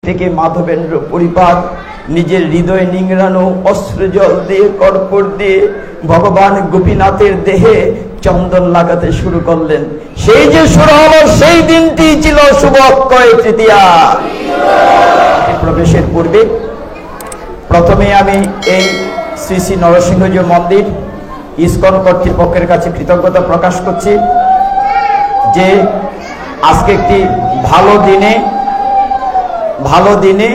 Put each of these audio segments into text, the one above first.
থেকে মাধবেন্দ্র পরিপাক নিজের হৃদয় নিংড়ানো অস্ত্র জল দিয়ে কর্পূর দিয়ে ভগবান গোপীনাথের দেহে চন্দন লাগাতে শুরু করলেন। সেই যে শুরু হলো সেই দিনটি ছিল শুভ অক্ষয় তৃতীয়া। প্রবেশের পূর্বে প্রথমে আমি এই শ্রী শ্রী নরসিংহজি মন্দির ইসকন কর্তৃপক্ষের কাছে কৃতজ্ঞতা প্রকাশ করছি যে আজকে একটি ভালো দিনে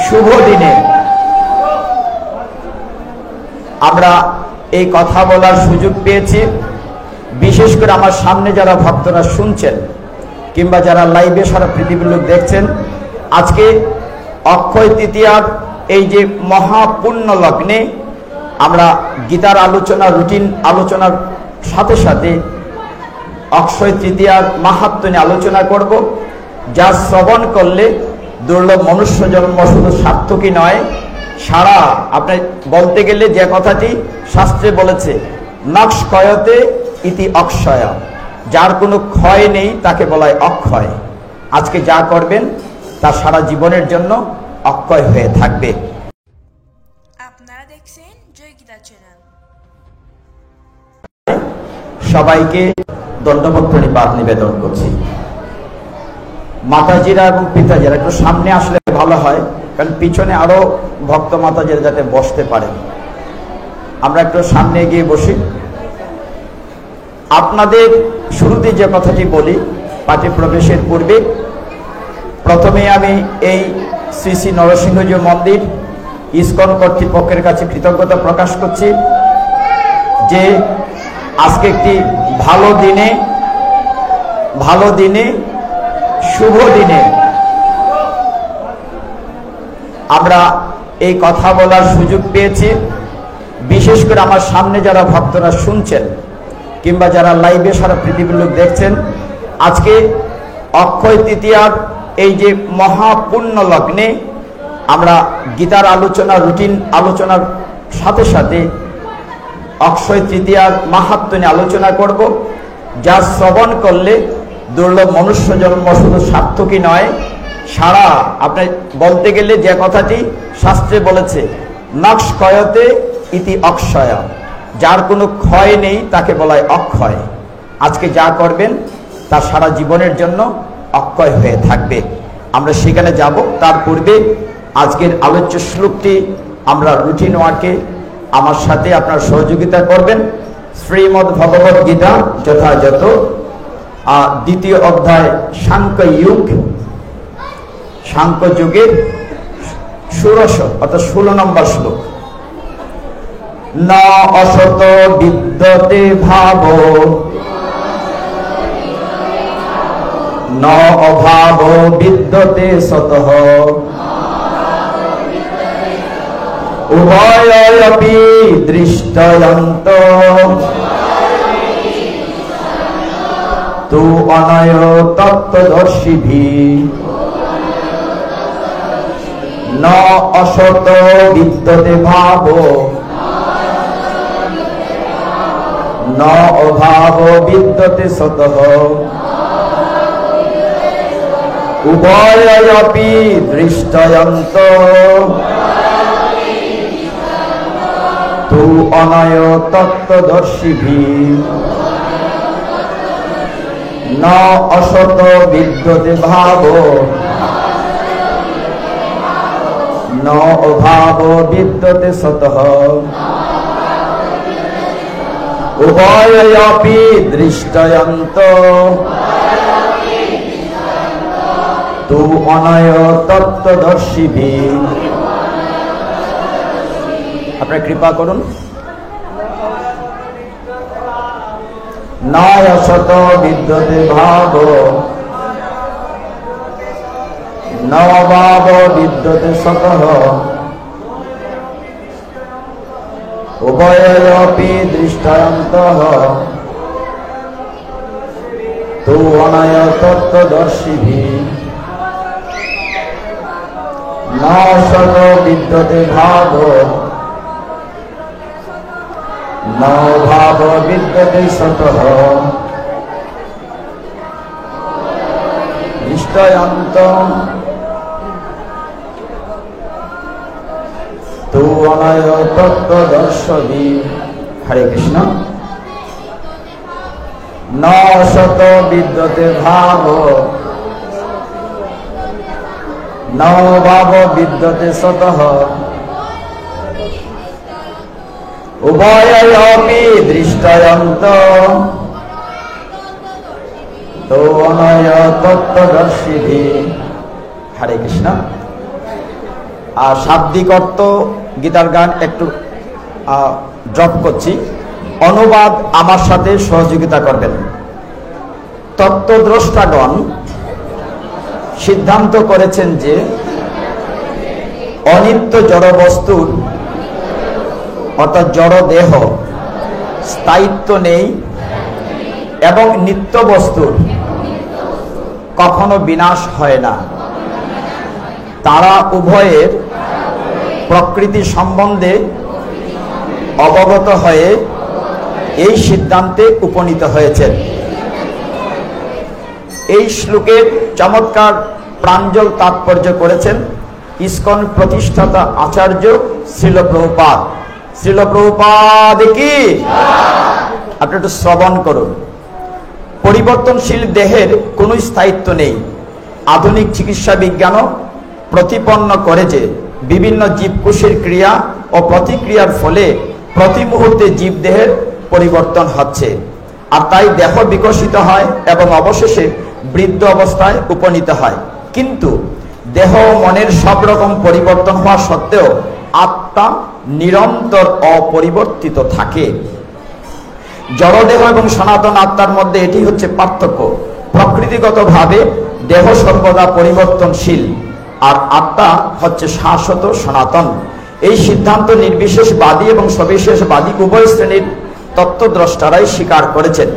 শুভ দিনে আমরা এই কথা বলার সুযোগ পেয়েছি। বিশেষ করে আমার সামনে যারা ভক্তরা শুনছেন কিংবা যারা লাইভে সারা পৃথিবীর লোক দেখছেন, আজকে অক্ষয় তৃতীয়ার এই যে মহাপুণ্য লগ্নে আমরা গীতার আলোচনা, রুটিন আলোচনার সাথে সাথে অক্ষয় তৃতীয়ার মাহাত্ম্য নিয়ে আলোচনা করব, যা শ্রবণ করলে দুর্লভ মনুষ্য জন্ম শুধু সার্থকই নয়, সারা আপনি বলতে গেলে যে কথাটি শাস্ত্রে বলেছে, নক্ষয়তে ইতি অক্ষয়, যার কোনো ক্ষয় নেই তাকে বলা হয় অক্ষয়। আজকে যা করবেন তা সারা জীবনের জন্য অক্ষয় হয়ে থাকবে। আপনারা দেখছেন জয় গীতা চ্যানেল। সবাইকে দণ্ডবত প্রণিপাত নিবেদন করছি। মাতাজিরা এবং পিতাজিরা একটু সামনে আসলে ভালো হয়, কারণ পিছনে আরো ভক্ত মাতাজিরা যাতে বসতে পারেন। আমরা একটু সামনে গিয়ে বসি। আপনাদের শুরুতে যে কথাটি বলি, পাঠে প্রবেশের পূর্বে প্রথমে আমি এই শ্রী শ্রী নরসিংহজি মন্দির ইসকন কর্তৃপক্ষের কাছে কৃতজ্ঞতা প্রকাশ করছি যে আজকে একটি ভালো দিনে শুভ দিনে আমরা এই কথা বলার সুযোগ পেয়েছি। বিশেষ করে আমার সামনে যারা ভক্তরা শুনছেন কিংবা যারা লাইভে সারা পৃথিবীর লোক দেখছেন, আজকে অক্ষয় তৃতীয়ার এই যে মহাপুণ্য লগ্নে আমরা গীতার আলোচনা, রুটিন আলোচনার সাথে সাথে অক্ষয় তৃতীয়ার মাহাত্ম্য নিয়ে আলোচনা করব, যা শ্রবণ করলে দুর্লভ মনুষ্য জন্ম শুধু সার্থকই নয়, সারা আপনি বলতে গেলে যে কথাটি শাস্ত্রে বলেছে, নক্ষয়তে ইতি অক্ষয়, যার কোনো ক্ষয় নেই তাকে বলা হয় অক্ষয়। আজকে যা করবেন তা সারা জীবনের জন্য অক্ষয় হয়ে থাকবে। আমরা সেখানে যাব। তার পূর্বে আজকের আলোচ্য শ্লোকটি আমরা রুটিন ওয়ার্কে আমার সাথে আপনার সহযোগিতা করবেন। শ্রীমদ্ ভগবদ গীতা যথাযথ দ্বিতীয় অধ্যায় সাংখ্য যুগের 16 নম্বর শ্লোক। ন অসত বিদ্যতে ভাব, ন অভাব বিদ্যতে সতঃ, উভয়পি দৃষ্টয়ন্ত তু অনয় তত্ত্বদর্শিভিঃ। ন অসত বিদ্যতে ভাব, ন অভাব বিদ্যতে সতঃ, উভয়পি দৃষ্টয়ন্ত তু অনয় তত্ত্বদর্শিভিঃ। ন অসত বিদ্যতে ভাব, ন অভাব বিদ্যতে সতঃ, উভয়পি দৃষ্টয়ন্ত তু অনয় তত্ত্বদর্শিভিঃ। আপনারা কৃপা করুন। নয় অসত বিদ্যতে ভাব, ন অভাব বিদ্যতে সতঃ, উভয়পি দৃষ্টয়ন্তঃ তু অনয় তত্ত্বদর্শিভিঃ। ন অসত বিদ্যতে ভাব, ন ভাব বিদ্যতে সতঃ, নিশ্চয়ন্ত অনয় তত্ত্বদর্শী। হরে কৃষ্ণ। ন শত বিদ্যতে ভাব, ন ভাব বিদ্যতে শতঃ, উভয়পি দৃষ্টয়ন্ত তো অনয় তত্ত্বদর্শী। হরে কৃষ্ণ। আর শাব্দিক অর্থ গীতার গান একটু ড্রপ করছি, অনুবাদ আমার সাথে সহযোগিতা করবেন। তত্ত্বদ্রষ্টাগণ সিদ্ধান্ত করেছেন যে অনিত্য জড় বস্তুর অর্থাৎ জড় দেহ স্থায়িত্ব নেই এবং নিত্য বস্তুর কখনো বিনাশ হয় না। তারা উভয়ের প্রকৃতি সম্বন্ধে অবগত হয়ে এই সিদ্ধান্তে উপনীত হয়েছেন। এই শ্লোকের চমৎকার প্রাঞ্জল তাৎপর্য করেছেন ইসকন প্রতিষ্ঠাতা আচার্য শ্রীল প্রভুপাদ। শ্রীল প্রভুপাদ কি? আপনি একটু শ্রবণ করুন। পরিবর্তনশীল দেহের কোনো স্থায়িত্ব নেই। আধুনিক চিকিৎসা বিজ্ঞানও প্রতিপন্ন করে যে বিভিন্ন জীবকোষের ক্রিয়া ও প্রতিক্রিয়ার ফলে প্রতি মুহূর্তে জীবদেহের পরিবর্তন হচ্ছে, আর তাই দেহ বিকশিত হয় এবং অবশেষে বৃদ্ধ অবস্থায় উপনীত হয়। কিন্তু দেহ ও মনের সব রকম পরিবর্তন হওয়া সত্ত্বেও আত্মা নিরন্তর অপরিবর্তিত থাকে। জড়দেহ এবং সনাতন আত্মার মধ্যে এটি হচ্ছে পার্থক্য। প্রকৃতিগতভাবে দেহ সর্বদা পরিবর্তনশীল আর আত্মা হচ্ছে শাশ্বত সনাতন। এই সিদ্ধান্ত নির্বিশেষবাদী এবং সবিশেষবাদী উভয় শ্রেণীর তত্ত্বদ্রষ্টারাই স্বীকার করেছেন।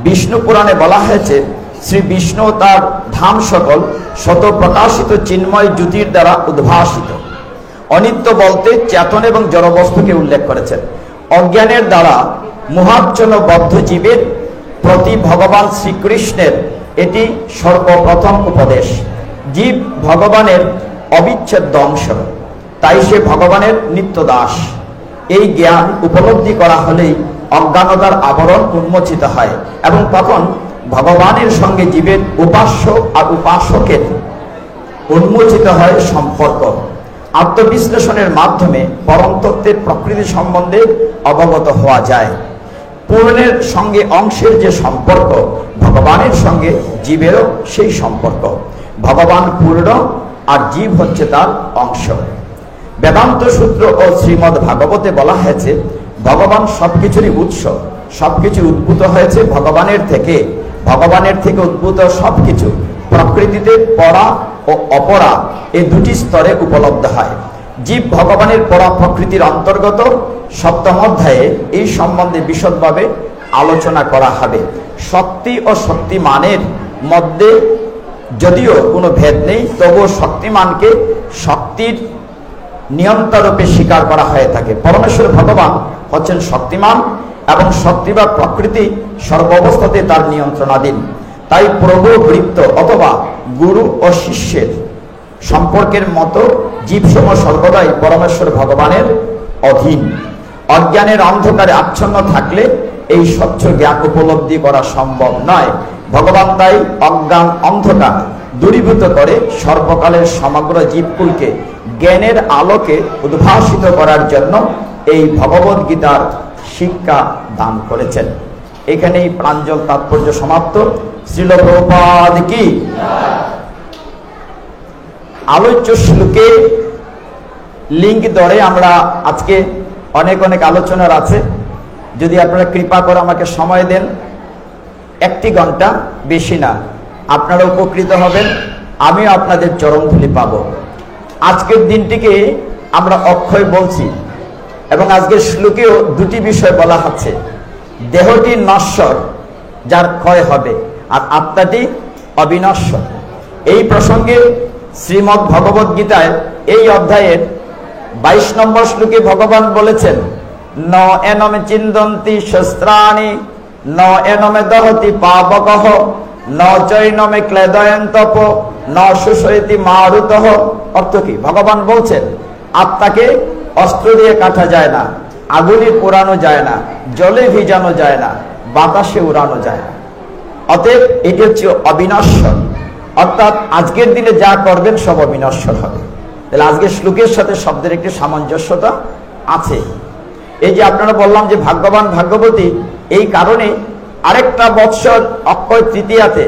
বিষ্ণু পুরাণে বলা হয়েছে শ্রী বিষ্ণু তার ধাম সকল শত প্রকাশিত চিন্ময় জ্যোতির দ্বারা উদ্ভাসিত। অনিত্য বলতে চেতন এবং জড়বস্তুকে উল্লেখ করেছেন। অজ্ঞানের দ্বারা মোহাচ্ছন্ন বদ্ধ জীবের প্রতি ভগবান শ্রীকৃষ্ণের এটি সর্বপ্রথম উপদেশ। জীব ভগবানের অবিচ্ছেদ্য অংশ, তাই সে ভগবানের নিত্য দাস। এই জ্ঞান উপলব্ধি করা হলেই অজ্ঞানতার আবরণ উন্মোচিত হয় এবং তখন ভগবানের সঙ্গে জীবের উপাস্য আর উপাসকের উন্মোচিত হয় সম্পর্ক। আত্মবিশ্লেষণের মাধ্যমে পরম তত্ত্বের প্রকৃতি সম্বন্ধে অবগত হওয়া যায়। পূর্ণের সঙ্গে অংশের যে সম্পর্ক, ভগবানের সঙ্গে জীবেরও সেই সম্পর্ক। ভগবান পূর্ণ আর জীব হচ্ছে তার অংশ। বেদান্ত সূত্র ও শ্রীমদ্ ভাগবতে বলা হয়েছে ভগবান সবকিছুরই উৎস, সবকিছু উদ্ভূত হয়েছে ভগবানের থেকে। ভগবানের থেকে উদ্ভূত সবকিছু প্রকৃতিতে পরা ও অপরা এই দুটি স্তরে উপলব্ধ হয়। জীব ভগবানের পরা প্রকৃতির অন্তর্গত। সপ্তম অধ্যায়ে এই সম্বন্ধে বিশদভাবে আলোচনা করা হবে। শক্তি ও শক্তিমানের মধ্যে যদিও কোনো ভেদ নেই, তবুও শক্তিমানকে শক্তির নিয়ন্ত্রণরূপে স্বীকার করা হয়ে থাকে। পরমেশ্বর ভগবান হচ্ছেন শক্তিমান এবং শক্তি বা প্রকৃতি সর্বাবস্থাতে তার নিয়ন্ত্রণাধীন। তাই প্রভু বৃত্ত অথবা গুরু ও শিষ্যের সম্পর্কের মতো জীবসমূহ সর্বদাই পরমেশ্বর ভগবানের অধীন। অজ্ঞানের অন্ধকারে আচ্ছন্ন থাকলে এই স্বচ্ছ জ্ঞান উপলব্ধি করা সম্ভব নয়। ভগবান তাই অজ্ঞান অন্ধকার দূরীভূত করে সর্বকালের সমগ্র জীবকুলকে জ্ঞানের আলোকে উদ্ভাসিত করার জন্য এই ভগবদ গীতার শিক্ষা দান করেছেন। এখানেই প্রাঞ্জল তাৎপর্য সমাপ্ত। শ্রীল প্রভুপাদ কি? আলোচ্য শ্লোকে লিঙ্ক ধরে আমরা আজকে অনেক আলোচনার আছে। যদি আপনারা কৃপা করে আমাকে সময় দেন, 1 ঘন্টা, বেশি না, আপনারা উপকৃত হবেন, আমিও আপনাদের চরণধুলি পাব। আজকের দিনটিকে আমরা অক্ষয় বলছি এবং আজকের শ্লোকেও দুটি বিষয় বলা হচ্ছে। দেহটি নশ্বর, যার ক্ষয় হবে, আর আত্মাটি অবিনশ্বর। এই প্রসঙ্গে শ্রীমদ্ ভগবদ গীতায় এই অধ্যায়ের 22 নম্বর শ্লোকে ভগবান বলেছেন, ন এনমে চিন্দন্তি শস্ত্রাণি ন এনমে দহতি পাবকহ ন চৈনমে ক্লেদয়ন্তপ ন সুশয়তি মারুতহ। অর্থ কি? ভগবান বলছেন আত্মাকে অস্ত্র দিয়ে কাটা যায় না, আগুনে পোড়ানো যায় না, জলে ভিজানো যায় না, বাতাসে উড়ানো যায় না। অতএব এটি হচ্ছে অবিনশ্বর, অর্থাৎ আজকের দিনে যা করবেন সব অবিনশ্বর হবে। তাহলে আজকের শ্লোকের সাথে শব্দের একটি সামঞ্জস্যতা আছে। এই যে আপনারা বললাম যে ভাগ্যবান ভাগ্যবতী, এই কারণে আরেকটা বৎসর অক্ষয় তৃতীয়াতে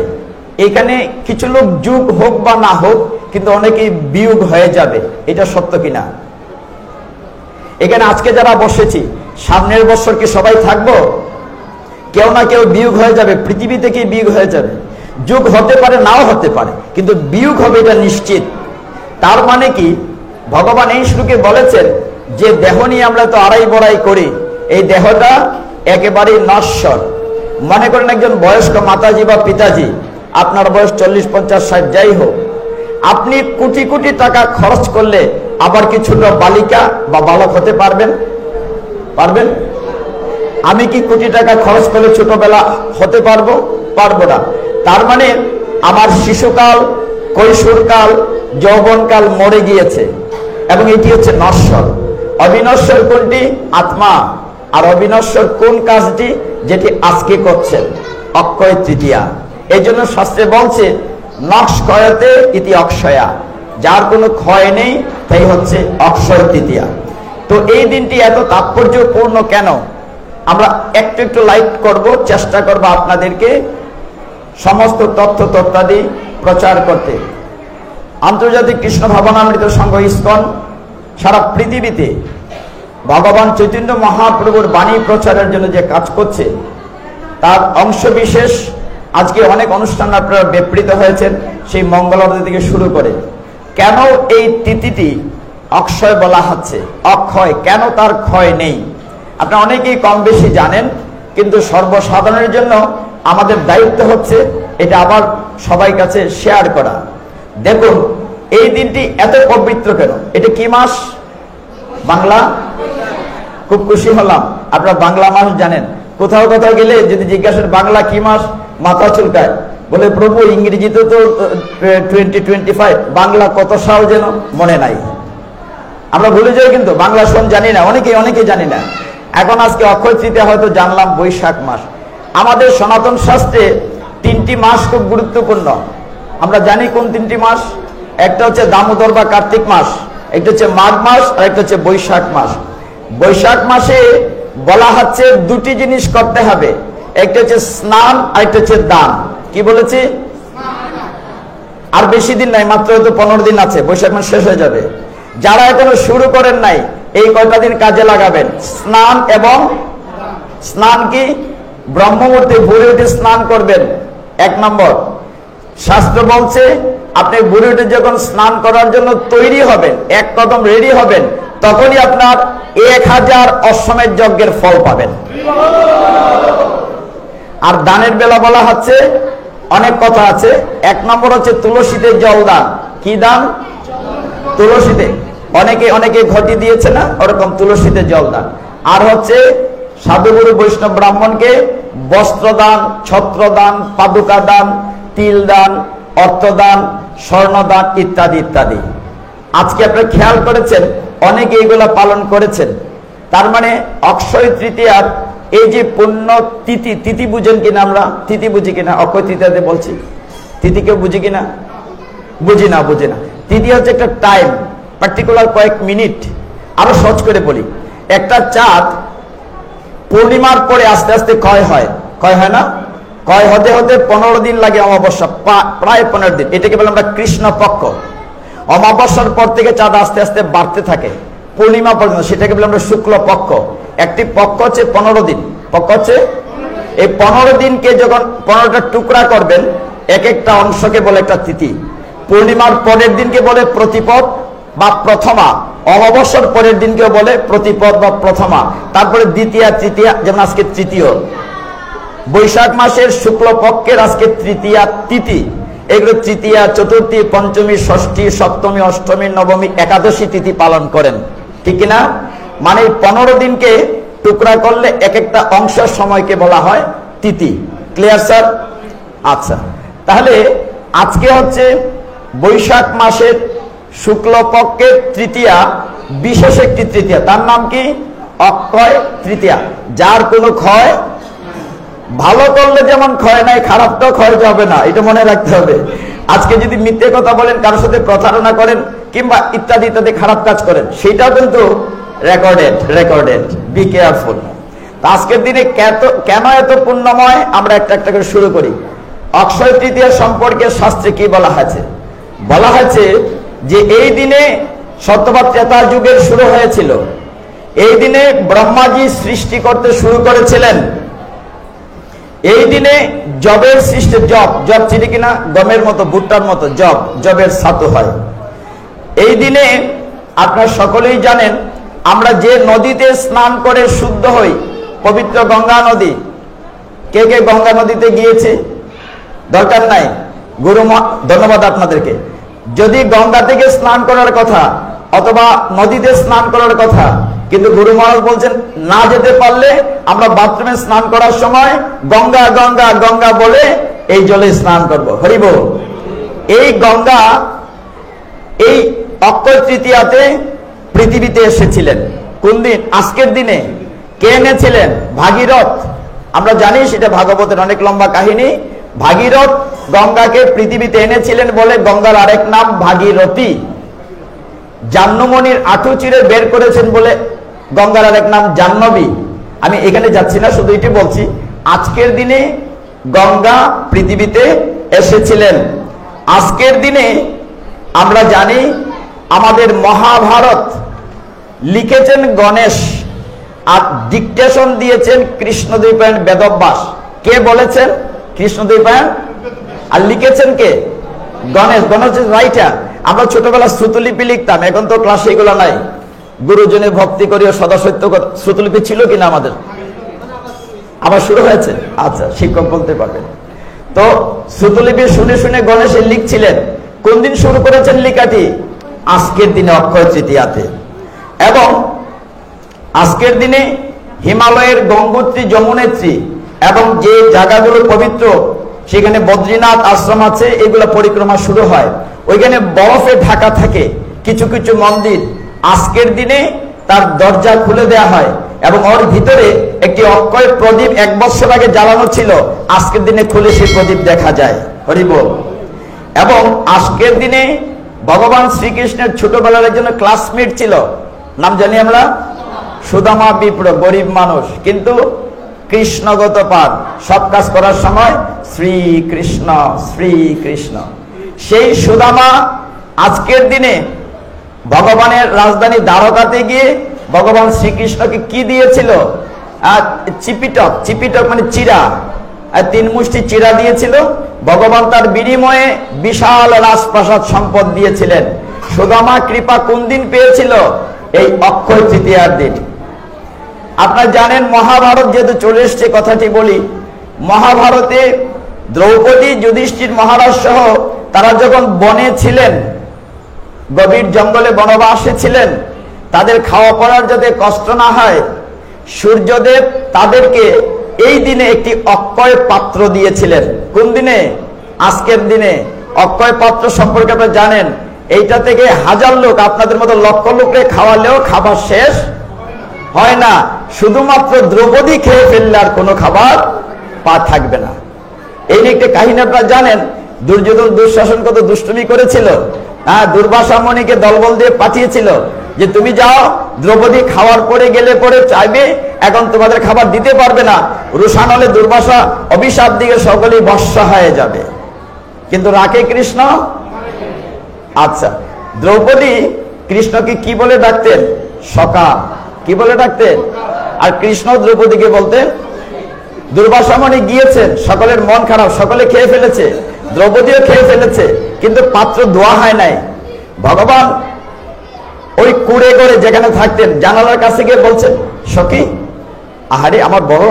এখানে কিছু লোক যুগ হোক বা না হোক, কিন্তু অনেকেই বিয়োগ হয়ে যাবে। এটা সত্য কিনা? এখানে আজকে যারা বসেছি, সামনের বছর কি সবাই থাকবো? কেউ না কেউ বিয়োগ হয়ে যাবে, পৃথিবী থেকেই বিয়োগ হয়ে যাবে। যুগ হতে পারে, নাও হতে পারে, কিন্তু বিয়োগ হবে এটা নিশ্চিত। তার মানে কি, ভগবান এই শ্লোকে বলেছেন যে দেহ নিয়ে আমরা তো আড়াই বড়াই করি, এই দেহটা একেবারেই নশ্বর। মনে করেন একজন বয়স্ক মাতাজি বা পিতাজি, আপনার বয়স 40, 50, 60 যাই হোক, আপনি কোটি কোটি টাকা খরচ করলে আবার কি ছোট বালিকা বা বালক হতে পারবেন? পারবেন? আমি কি কোটি টাকা খরচ করলে ছোটবেলা হতে পারবো? পারবো না। তার মানে আমার শিশুকাল, কৈশোরকাল, যৌবনকাল মরে গিয়েছে, এবং এটি হচ্ছে নশ্বর। অবিনশ্বর কোনটি? আত্মা। আর অবিনশ্বর কোন কাজটি? যেটি আজকে করছেন, অক্ষয় তৃতীয়া। এই জন্য শাস্ত্রে বলছে নক্ষয়তে ইতি অক্ষয়া, যার কোনো ক্ষয় নেই, তাই হচ্ছে অক্ষয় তৃতীয়া। তো এই দিনটি এত তাৎপর্যপূর্ণ কেন? আমরা একটু একটু লাইক করব, চেষ্টা করব আপনাদেরকে সমস্ত তথ্য তথ্যাদি প্রচার করতে। আন্তর্জাতিক কৃষ্ণ ভাবনামৃত সংঘ ইসকন সারা পৃথিবীতে ভগবান চৈতন্য মহাপ্রভুর বাণী প্রচারের জন্য যে কাজ করছে, তার অংশ বিশেষ আজকে অনেক অনুষ্ঠান আপনারা বিবৃত হয়েছেন, সেই মঙ্গলারতি থেকে শুরু করে। কেন এই তিথিটি অক্ষয় বলা হচ্ছে? অক্ষয় কেন? তার ক্ষয় নেই। আপনারা অনেকেই কম বেশি জানেন, কিন্তু সর্বসাধারণের জন্য আমাদের দায়িত্ব হচ্ছে এটা আবার সবাই কাছে শেয়ার করা। দেখুন, এই দিনটি এত পবিত্র কেন? এটা কি মাস? বাংলা। খুব খুশি হলাম আপনারা বাংলা মাস জানেন। কোথাও কোথাও গেলে যদি জিজ্ঞাসা বাংলা কি মাস, মাথা চুলকায়, বলে প্রভু ইংরেজিতে তো 2025, বাংলা কত সাল যেন মনে নাই। আমরা ভুলে যাই, কিন্তু বাংলা সন জানি না, অনেকেই জানি না। এখন আজকে অক্ষয় তৃতীয়া হয়তো জানলাম বৈশাখ মাস। আমাদের সনাতন শাস্ত্রে 3টি মাস খুব গুরুত্বপূর্ণ। আমরা জানি কোন 3টি মাস? একটা হচ্ছে দামোদর বা কার্তিক মাস, একটা হচ্ছে মাঘ মাস, আর একটা হচ্ছে বৈশাখ মাস। বৈশাখ মাসে বলা হচ্ছে 2টি জিনিস করতে হবে, একটা হচ্ছে স্নান আর একটা হচ্ছে দান। কি বলেছি? আর বেশি দিন নাই, মাত্র হয়তো 15 দিন আছে, বৈশাখ মাস শেষ হয়ে যাবে। যারা এখনো শুরু করেন নাই, এই কয়টা দিন কাজে লাগাবেন। স্নান এবং স্নান কি? ব্রহ্ম মুহূর্তে ভোরে উঠে স্নান করবেন। 1 নম্বর, শাস্ত্র বলছে আপনি ভোরে উঠে যখন স্নান করার জন্য তৈরি হবেন, 1 কদম রেডি হবেন, তখনই আপনার 1000 অশ্বমেধ যজ্ঞের ফল পাবেন। আর দানের বেলা বলা হচ্ছে অনেক কথা আছে। 1 নম্বর হচ্ছে তুলসীতে জল দান। কি দান? তুলসীতে। অনেকে ঘটি দিয়েছে না, ওরকম তুলসীতে জল দান। আর হচ্ছে সাধুগুরু বৈষ্ণব ব্রাহ্মণকে বস্ত্রদান, ছত্রদান, পাদুকা দান, তিল দান, অর্থদান, স্বর্ণদান ইত্যাদি ইত্যাদি। আজকে আপনারা খেয়াল করেছেন অনেকে এইগুলা পালন করেছেন। তার মানে অক্ষয় তৃতীয়ার এই যে পুণ্য তিথি, তিথি বুঝেন কিনা? আমরা তিথি বুঝি কিনা? অক্ষয় তৃতীয়াতে বলছি, তিথি কেউ বুঝি কিনা? বুঝি না। তিথি হচ্ছে একটা টাইম, পার্টিকুলার কয়েক মিনিট। আরো সহজ করে বলি, একটা চাঁদ পূর্ণিমার পরে আস্তে আস্তে ক্ষয় হয় না? ক্ষয় হতে হতে 15 দিন লাগে অমাবস্যা, প্রায় 15 দিন। এটাকে বলে আমরা কৃষ্ণ পক্ষ। অমাবস্যার পর থেকে চাঁদ আস্তে আস্তে বাড়তে থাকে পূর্ণিমা পর্যন্ত, সেটাকে বলে আমরা শুক্ল পক্ষ। একটি পক্ষ হচ্ছে 15 দিন, পক্ষ হচ্ছে এই 15 দিনকে যখন 15টা টুকরা করবেন, এক একটা অংশকে বলে একটা তিথি। পূর্ণিমার পরের দিনকে বলে প্রতিপদ বা প্রথমা, অমাবস্যার পরের দিনকে বলে প্রতিপদ বা প্রথমা, তারপরে দ্বিতীয়া, তৃতীয়া, যেমন আজকে তৃতীয়। বৈশাখ মাসের শুক্ল পক্ষের আজকে তৃতীয়া তিথি। এগুলো তৃতীয়া, চতুর্থী, পঞ্চমী, ষষ্ঠী, সপ্তমী, অষ্টমী, নবমী, একাদশী তিথি পালন করেন, ঠিক কিনা? মানে 15 দিনকে টুকরা করলে এক একটা অংশের সময়কে বলা হয় তিথি। Clear sir? আচ্ছা, তাহলে আজকে হচ্ছে বৈশাখ মাসের শুক্লপক্ষের তৃতীয়া, বিশেষ একটি তৃতীয়া, তার নাম কি? অক্ষয় তৃতীয়া, যার কোনো ক্ষয়, ভালো করলে যেমন ক্ষয় নাই, খারাপটাও ক্ষয় যাবে না, এটা মনে রাখতে হবে। আজকে যদি মিথ্যে কথা বলেন, কারোর সাথে প্রতারণা করেন, কিংবা ইত্যাদি ইত্যাদি খারাপ কাজ করেন, সেটাও কিন্তু রেকর্ডেড। Be careful. আজকের দিনে কেন এত পুণ্যময়, আমরা একটা একটা করে শুরু করি। অক্ষয় তৃতীয়া সম্পর্কে শাস্ত্রে কি বলা হয়েছে? বলা হয়েছে যে এই দিনে সত্যবাদ ত্রেতা যুগের শুরু হয়েছিল। এই দিনে ব্রহ্মাজি সৃষ্টি করতে শুরু করেছিলেন। এই দিনে জবের সৃষ্টি, জব চিনি কিনা? গমের মতো, ভুট্টার মতো জবের ছাতু হয়। এই দিনে আপনারা সকলেই জানেন, আমরা যে নদীতে স্নান করে শুদ্ধ হই, পবিত্র গঙ্গা নদী। কে কে গঙ্গা নদীতে গিয়েছে? দরকার নাই, ধন্যবাদ আপনাদেরকে। যদি গঙ্গা থেকে স্নান করার কথা অথবা নদীতে স্নান করার কথা, কিন্তু গুরু মহারাজ বলছেন না যেতে পারলে আমরা বাথরুমে স্নান করার সময় গঙ্গা গঙ্গা গঙ্গা বলে এই জলে স্নান করব। হরিব। এই গঙ্গা এই অক্ষয় তৃতীয়াতে পৃথিবীতে এসেছিলেন। কোন দিন? আজকের দিনে। কে এনেছিলেন? ভাগীরথ। আমরা জানি সেটা ভাগবতের অনেক লম্বা কাহিনী। ভাগীরথ গঙ্গাকে পৃথিবীতে এনেছিলেন বলে গঙ্গার আরেক নাম ভাগীরথী। জাহ্নমণির আঁটু চিরে বের করেছেন বলে গঙ্গার আরেক নাম জাহ্নবী। আমি এখানে যাচ্ছি না, শুধু এটি বলছি, আজকের দিনে গঙ্গা পৃথিবীতে এসেছিলেন। আজকের দিনে আমরা জানি আমাদের মহাভারত লিখেছেন গণেশ, আর ডিকটেশন দিয়েছেন কৃষ্ণদ্বৈপায়ন বেদব্যাস। কে বলেছেন? কৃষ্ণদ্বৈপায়ন। আর লিখেছেন কে? গণেশ। গণেশ রাইটার। আমরা ছোটবেলা শ্রুতলিপি লিখতাম, এখন তো ক্লাসে এগুলো নাই। গুরুজনে ভক্তি করিও সদা সত্য কথা, শ্রুতলিপি ছিল কিনা আমাদের? আবার শুরু হয়েছে? আচ্ছা, শিক্ষক বলতে পারবেন। তো শ্রুতলিপি শুনে শুনে গণেশ লিখছিলেন। কোন দিন শুরু করেছেন লেখাটি? আজকের দিনে, অক্ষয় তৃতীয়াতে। এবং আজকের দিনে হিমালয়ের গঙ্গোত্রী, যমুনেত্রী এবং যে জায়গাগুলো পবিত্র, সেখানে বদ্রীনাথ আশ্রম আছে, এগুলো পরিক্রমা শুরু হয়। ওইখানে বরফে ঢাকা থাকে কিছু কিছু মন্দির। আজকের দিনে তার দরজা খুলে দেয়া হয় এবং ওর ভিতরে একটি অক্ষয় প্রদীপ 1 বছর আগে জ্বালানো ছিল, আজকের দিনে খুলে সেই প্রদীপ দেখা যায়। হরিবল। এবং আজকের দিনে ভগবান শ্রীকৃষ্ণের ছোটবেলার একজন ক্লাসমেট ছিল, নাম জানি আমরা, সুদামা বিপ্র, গরিব মানুষ, কিন্তু কৃষ্ণগত পাদ, সব কাজ করার সময় শ্রীকৃষ্ণ শ্রীকৃষ্ণ। সেই সুদামা আজকের দিনে ভগবানের রাজধানী দ্বারকাতে গিয়ে ভগবান শ্রীকৃষ্ণকে কি দিয়েছিল? চিপিটক মানে চিরা, 3 মুষ্টি চিরা দিয়েছিল। ভগবান তার বিনিময়ে বিশাল রাজপ্রাসাদ সম্পদ দিয়েছিলেন। সুদামা কৃপা কোন দিন পেয়েছিল? এই অক্ষয় তৃতীয়ার দিন। আপনারা জানেন মহাভারত যেহেতু চলে এসছে, কথাটি বলি। মহাভারতে দ্রৌপদী, যুধিষ্ঠির মহারাজ সহ তারা যখন বনে ছিলেন, গভীর জঙ্গলে বনবাসে ছিলেন, তাদের খাওয়া পড়ার যাতে কষ্ট না হয়, সূর্যদেব তাদেরকে এই দিনে একটি অক্ষয় পাত্র দিয়েছিলেন। কোন দিনে? আজকের দিনে। অক্ষয় পাত্র সম্পর্কে আপনারা জানেন, এইটা থেকে 1000 লোক, আপনাদের মতো লক্ষ লোককে খাওয়ালেও খাবার শেষ হয় না। শুধুমাত্র দ্রৌপদী খেয়ে ফেললে আর কোনো খাবার থাকবে না। এই নিয়ে একটা কাহিনী আপনারা জানেন। দুর্যোধন দুঃশাসন কত দুষ্টুমি করেছিল। দুর্বাসা মুনিকে দলবল দিয়ে পাঠিয়েছিল যে তুমি যাও, দ্রৌপদী খাওয়ার পরে গেলে পরে চাইবে এখন তোমাদের খাবার দিতে পারবে না, রুষানলে দুর্বাসা অভিশাপ দিকে সকলেই বর্ষা হয়ে যাবে। কিন্তু রাখে কৃষ্ণ। আচ্ছা, দ্রৌপদী কৃষ্ণকে কি বলে ডাকতেন? সখা। কি বলে ডাকতেন? আর কৃষ্ণ দ্রৌপদীকে বলতেন। দুর্বাসা মুনি গিয়েছেন, সকলের মন খারাপ, সকলে খেয়ে ফেলেছে, দ্রৌপদীও খেয়ে ফেলেছে, কিন্তু পাত্র ধোয়া হয় নাই। ভগবান ওই কুড়ে করে যেখানে থাকতেন জানালার কাছে গিয়ে বলছেন, সখী, আহারে আমার বড়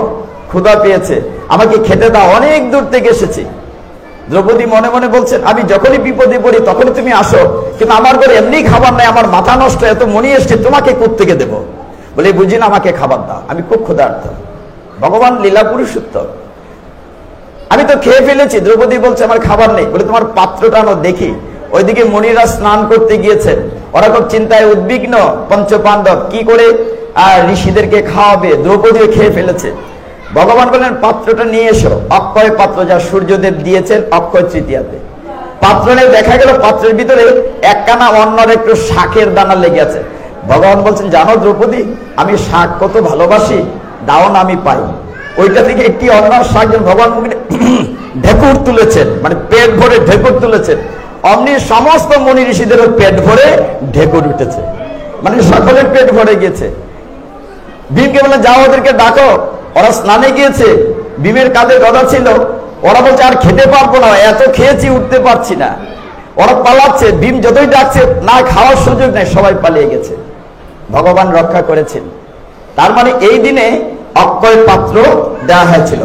ক্ষুধা পেয়েছে, আমাকে খেতে দাও, অনেক দূর থেকে এসেছি। দ্রৌপদী মনে মনে বলছেন, আমি যখনই বিপদে পড়ি তখনই তুমি আসো, কিন্তু আমার ঘরে এমনি খাবার নাই, আমার মাথা নষ্ট, এত মনি এসছে, তোমাকে কোত্থেকে দেবো? বলে বুঝি না, আমাকে খাবার দাও, আমি খুব ক্ষুধার্ত। ভগবান লীলা পুরুষোত্তম, আমি তো খেয়ে ফেলেছি। দ্রৌপদী বলছে আমার খাবার নেই। বলে তোমার পাত্রটা আনো দেখি। ওইদিকে মনিরা স্নান করতে গিয়েছেন, ওরা খুব চিন্তায় উদ্বিগ্ন। পঞ্চপাণ্ডব কি করে ঋষিদেরকে খাওয়াবে, দ্রৌপদীও খেয়ে ফেলেছে। ভগবান বলেন পাত্রটা নিয়ে এসো, অক্ষয় পাত্র যা সূর্যদেব দিয়েছেন অক্ষয় তৃতীয়াতে। পাত্র নিয়ে দেখা গেল পাত্রের ভিতরে একখানা অন্যর একটু শাকের দানা লেগে আছে। ভগবান বলছেন জানো দ্রৌপদী, আমি শাক কত ভালোবাসি, দাও না আমি পাই। ওইটা থেকে একটি অন্যার শাক ভগবান ঢেকুর তুলেছেন, মানে পেট ভরে ঢেকুর তুলেছেন। অমনি সমস্ত মুনি ঋষিদেরও পেট ভরে ঢেকুর উঠেছে, মানে সকলের পেট ভরে গেছে। ভীমকে বলে যাও ওদেরকে ডাকো, ওরা স্নানে গিয়েছে। ভীমের কাঁধে গদা ছিল, ওরা বলছে আর খেতে পারবো না, এত খেয়েছি উঠতে পারছি না। ওরা পালাচ্ছে, ভীম যতই ডাকছে না, খাওয়ার সুযোগ নেই, সবাই পালিয়ে গেছে। ভগবান রক্ষা করেছেন। তার মানে এই দিনে অক্ষয় পাত্র দেওয়া হয়েছিল।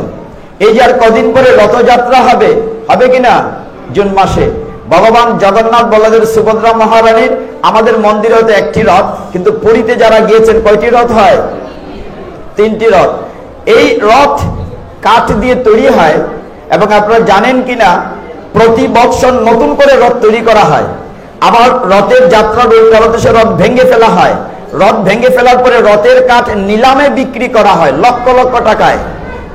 এই যে আর কদিন পরে রথযাত্রা হবে, হবে কিনা জুন মাসে, ভগবান জগন্নাথ বলদেব সুভদ্রা মহারানীর আমাদের মন্দিরে হয়তো একটি রথ, কিন্তু পুরীতে যারা গিয়েছেন কয়টি রথ হয়? 3টি রথ। এই রথ কাঠ দিয়ে তৈরি হয়, এবং আপনারা জানেন কিনা প্রতি বৎসর নতুন করে রথ তৈরি করা হয়। আবার রথের যাত্রার উল্টালতে রথ ভেঙে ফেলা হয়। রথ ভেঙে ফেলার পরে রথের কাঠ নিলামে বিক্রি করা হয় লক্ষ লক্ষ টাকায়।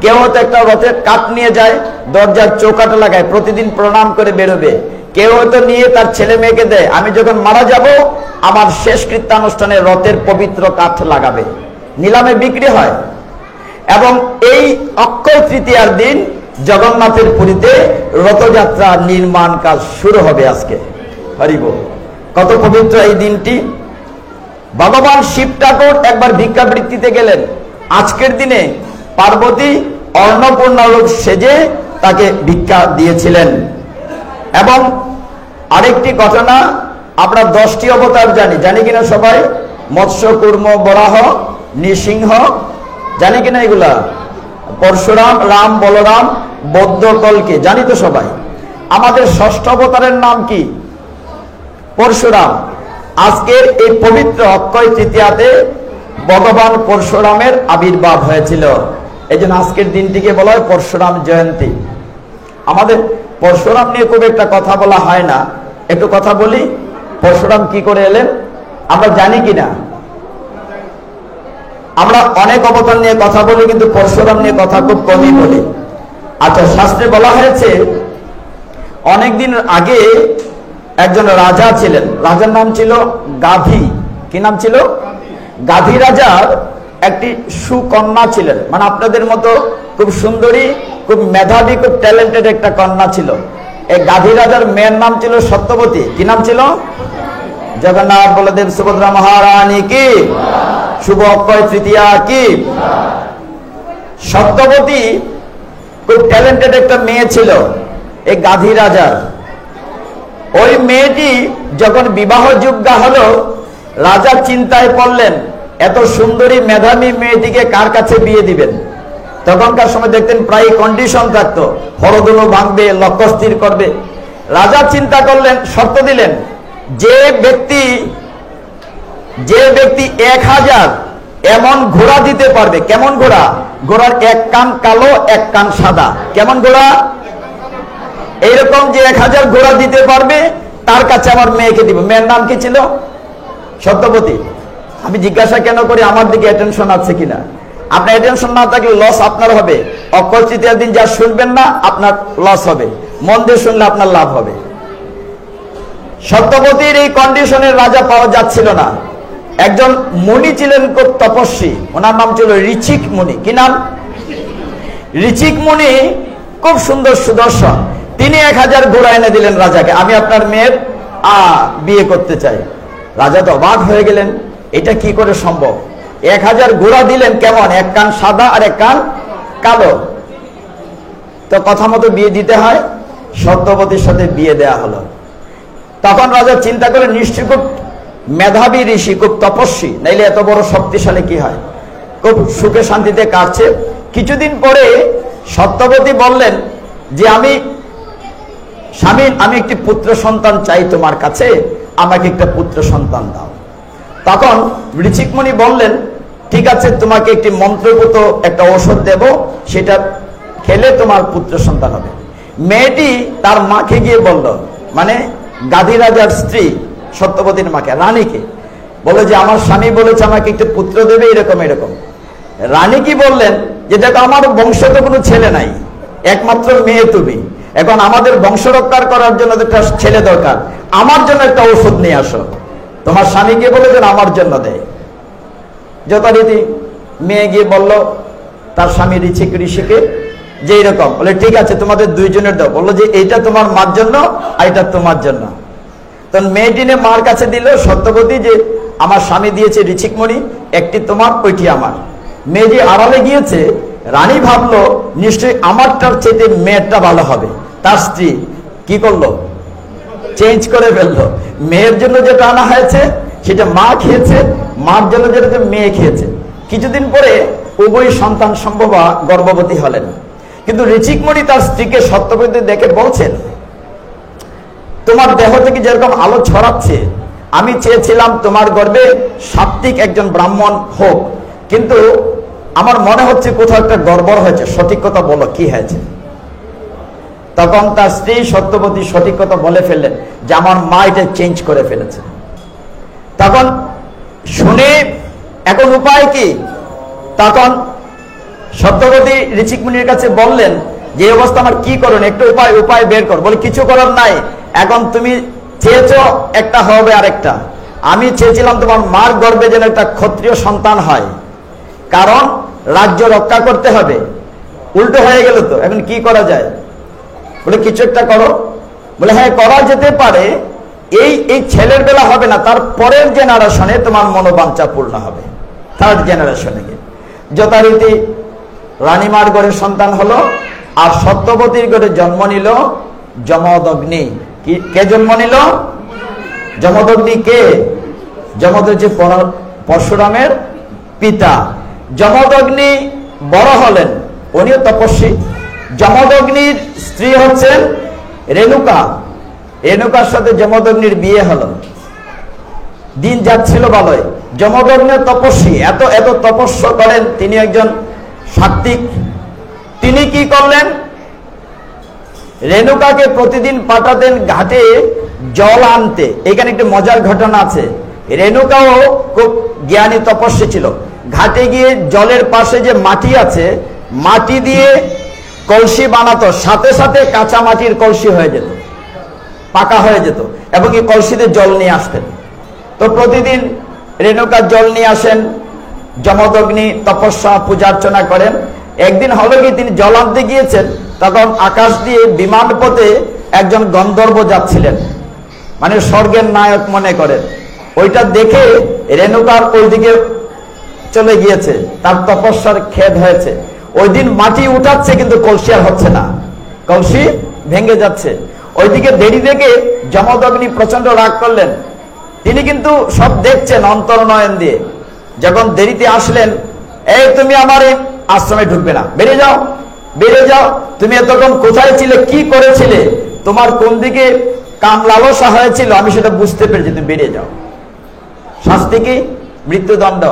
কেউ হয়তো একটা রথের কাঠ নিয়ে যায়, দরজার চৌকাঠে লাগায়, প্রতিদিন প্রণাম করে বেরোবে। কেউ হয়তো নিয়ে তার ছেলে মেয়েকে দেয়, আমি যখন মারা যাব আমার শেষ কৃত্যানুষ্ঠানে রথের পবিত্র কাঠ লাগাবে। নিলামে বিক্রি হয়। এবং এই অক্ষয় তৃতীয়ার দিন জগন্নাথের পুরীতে রথযাত্রা নির্মাণ কাজ শুরু হবে আজকে। হরিব, কত পবিত্র এই দিনটি। ভগবান শিব ঠাকুর একবার ভিক্ষাবৃত্তিতে গেলেন। আজকের দিনে পার্বতী অন্নপূর্ণা রূপ সেজে তাকে ভিক্ষা দিয়েছিলেন। এবং আরেকটি ঘটনা, আমরা 10টি অবতার জানি কিনা সবাই? মৎস্য, কুর্ম, বরাহ, নৃসিংহ, জানি কিনা এগুলা? পরশুরাম, রাম, বলরাম, বৌদ্ধ, কল্কি, জানি তো সবাই। আমাদের 6ষ্ঠ অবতারের নাম কি? পরশুরাম। আজকের এই পবিত্র অক্ষয় তৃতীয়াতে ভগবান পরশুরামের আবির্ভাব হয়েছিল। এই জন্য আজকের দিনটিকে বলা হয় পরশুরাম জয়ন্তী। আমাদের পরশুরাম নিয়ে খুব একটা কথা বলা হয় না, একটু কথা বলি। পরশুরাম কি করে এলেন আমরা জানি কিনা? আমরা অনেক অবতার নিয়ে কথা বলি, কিন্তু পরশুরাম নিয়ে কথা খুব কমই বলি। আচ্ছা, শাস্ত্রে বলা হয়েছে অনেকদিন আগে একজন রাজা ছিলেন, রাজার নাম ছিল গাধী। কি নাম ছিল? গাধী রাজার একটি সুকন্যা ছিলেন, মানে আপনাদের মতো খুব সুন্দরী, খুব মেধাবী, খুব ট্যালেন্টেড একটা কন্যা ছিল। এই গাধী রাজার মেয়ের নাম ছিল সত্যবতী। কি নাম ছিল? জগন্নাথ বলদেব সুভদ্রা মহারানী কি, শুভ অক্ষয় তৃতীয়া কি। সত্যবতী খুব ট্যালেন্টেড একটা মেয়ে ছিল এই গাধী রাজার। ওই মেয়েটি যখন বিবাহযোগ্য হলো, রাজা চিন্তায় পড়লেন এত সুন্দরী মেধাবী মেয়েটিকে কার কাছে বিয়ে দিবেন। তখনকার সময় দেখতেন প্রায় কন্ডিশন থাকতো, হরদুনো ভাঙবে, লক্ষ্য স্থির করবে। রাজা চিন্তা করলেন, শর্ত দিলেন, যে ব্যক্তি 1000 এমন ঘোড়া দিতে পারবে। কেমন ঘোড়া? ঘোড়ার এক কান কালো, এক কান সাদা। কেমন ঘোড়া? এইরকম যে 1000 ঘোড়া দিতে পারবে তার কাছে আমার মেয়েকে দিব। মেয়ের নাম কি ছিল? সত্যবতী। আমি জিজ্ঞাসা কেন করি, আমার দিকে অ্যাটেনশন আছে কিনা। আপনার অ্যাটেনশন না থাকলে লস আপনার হবে। অক্ষয় তৃতীয়ার দিন যা শুনবেন না আপনার লস হবে, মন দিয়ে শুনলে আপনার লাভ হবে। সত্যবতীর এই কন্ডিশনের রাজা পাওয়া যাচ্ছিল না। একজন মুনি ছিলেন খুব তপস্বী, ওনার নাম ছিল ঋচিক মুনি। কি নাম? ঋচিক মুনি, খুব সুন্দর সুদর্শন। তিনি 1000 ঘোড়া এনে দিলেন রাজাকে, আমি আপনার মেয়ের বিয়ে করতে চাই। রাজা তো অবাক হয়ে গেলেন, এটা কি করে সম্ভব? 1000 ঘোড়া দিলেন, কেমন? এক কান সাদা আর এক কান কালো। তো কথা মতো বিয়ে দিতে হয়। সত্যবতীর সাথে বিয়ে দেয়া হলো। তখন রাজা চিন্তা করে, নিশ্চয় খুব মেধাবী ঋষি, খুব তপস্বী, নাইলে এত বড় শক্তিশালী কি হয়। খুব সুখে শান্তিতে কাটছে। কিছুদিন পরে সত্যবতী বললেন যে স্বামী, আমি একটি পুত্র সন্তান চাই তোমার কাছে, আমাকে একটা পুত্র সন্তান দাও। তখন ঋচিকমণি বললেন, ঠিক আছে, তোমাকে একটি মন্ত্রপুত একটা ঔষধ দেব, সেটা খেলে তোমার পুত্র সন্তান হবে। মেয়েটি তার মাকে গিয়ে বলল, মানে গাধী রাজার স্ত্রী সত্যবতীর মাকে, রানীকে বলে যে আমার স্বামী বলেছে আমাকে একটু পুত্র দেবে, এরকম এরকম। রানী কি বললেন যে দেখো আমার বংশ তো কোনো ছেলে নাই, একমাত্র মেয়ে তুমি, এখন আমাদের বংশ রক্ষা করার জন্য একটা ছেলে দরকার, আমার জন্য একটা ঔষধ নিয়ে আসো। তোমার স্বামীকে বলেছেন আমার জন্য দেয়। যথারীতি মেয়ে গিয়ে বলল তার স্বামী ঋষিকে যে এরকম, বলে ঠিক আছে তোমাদের দুইজনের দাও। বললো যে এইটা তোমার মার জন্য আর এটা তোমার জন্য। তখন মেয়েটি নিয়ে মার কাছে দিল সত্যবতী যে আমার স্বামী দিয়েছে ঋষিকমণি, একটি তোমার ওইটি আমার। মেয়ে যে আড়ালে গিয়েছে, রানী ভাবলো নিশ্চয়ই আমারটার চেয়ে মেয়েরটা ভালো হবে। তার স্ত্রী কি করলো, চেঞ্জ করে ফেললো। মেয়ের জন্য যেটা আনা হয়েছে সেটা মা খেয়েছে, মার জন্য যেটা মেয়ে খেয়েছে। কিছুদিন পরে উভয় সন্তান সম্ভব গর্ভবতী হলেন। কিন্তু ঋষিকমণি তার স্ত্রীকে সত্যবতী দেখে বলছেন তোমার দেহ থেকে যেরকম আলো ছড়াচ্ছে, আমি চেয়েছিলাম তোমার গর্ভে সাত্ত্বিক একজন ব্রাহ্মণ হোক, কিন্তু আমার মনে হচ্ছে কোথাও একটা গড়বড় হয়েছে, সঠিক কথা বলো কি হয়েছে। তখন তার স্ত্রী সত্যবতী সঠিক কথা বলে ফেললেন যে আমার মা এটা চেঞ্জ করে ফেলেছে। তখন শুনে এখন উপায় কি? তখন সত্যবতী ঋষিকমণির কাছে বললেন যে অবস্থা আমার কি করুন, একটু উপায় বের কর। বলে কিছু করার নাই, এখন তুমি চেয়েছ একটা হবে আরেকটা, আমি চেয়েছিলাম তোমার মার গর্ভে যেন একটা ক্ষত্রিয় সন্তান হয়, কারণ রাজ্য রক্ষা করতে হবে। উল্টো হয়ে গেল তো, এখন কি করা যায়? বলে কিছু একটা করো। বলে হ্যাঁ করা যেতে পারে, এই ছেলের বেলা হবে না, তার পরের জেনারেশনে তোমার মনোবাঞ্ছা পূর্ণ হবে, থার্ড জেনারেশনে গিয়ে। যথারীতি রানীমার গড়ে সন্তান হলো, আর সত্যবতীর গড়ে জন্ম নিল যমদগ্নি। কে জন্ম নিল? যমদগ্নি কে? যমদ যে পরশুরামের পিতা। যমদগ্নি বড় হলেন, উনিও তপস্বী। যমদগ্নির স্ত্রী হচ্ছেন রেণুকা। রেণুকার সাথে যমদগ্নির বিয়ে হলো। দিন যাচ্ছিল ভালোই। যমদগ্নি তপস্বী, এত এত তপস্যা করেন, তিনি একজন সাত্ত্বিক। তিনি কি করলেন? রেণুকাকে প্রতিদিন পাঠাতেন ঘাটে জল আনতে। এখানে একটি মজার ঘটনা আছে। রেণুকাও খুব জ্ঞানী তপস্বী ছিল। ঘাটে গিয়ে জলের পাশে যে মাটি আছে, মাটি দিয়ে কলসি বানাতো, সাথে সাথে কাঁচা মাটির কলসি হয়ে যেত, পাকা হয়ে যেত, এবং এই কলসিতে জল নিয়ে আসতেন। তো প্রতিদিন রেণুকা জল নিয়ে আসেন, যমদগ্নি তপস্যা পূজার্চনা করেন। একদিন হলো কি তিনি জল আনতে গিয়েছেন, তখন আকাশ দিয়ে বিমান পথে একজন গন্ধর্ব যাচ্ছিলেন, মানে স্বর্গের নায়ক মনে করেন। ওইটা দেখে রেণুকার ওই দিকে চলে গিয়েছে, তার তপস্যার খেদ হয়েছে। ওই দিন মাটি উঠাচ্ছে কিন্তু কলসি আর হচ্ছে না, কলসি ভেঙে যাচ্ছে। ওইদিকে দেরি দেখে যমদগ্নি প্রচন্ড রাগ করলেন। তিনি কিন্তু সব দেখছেন অন্তর্নয়ন দিয়ে। যখন দেরিতে আসলেন, এই তুমি আমার এই আশ্রমে ঢুকবে না, বেরিয়ে যাও, বেরিয়ে যাও। তুমি এতক্ষণ কোথায় ছিলে, কি করেছিলে, তোমার কোন দিকে কাম লালসা হয়েছিল আমি সেটা বুঝতে পেরেছি, তুমি বেরিয়ে যাও। শাস্তি কি? মৃত্যুদণ্ড।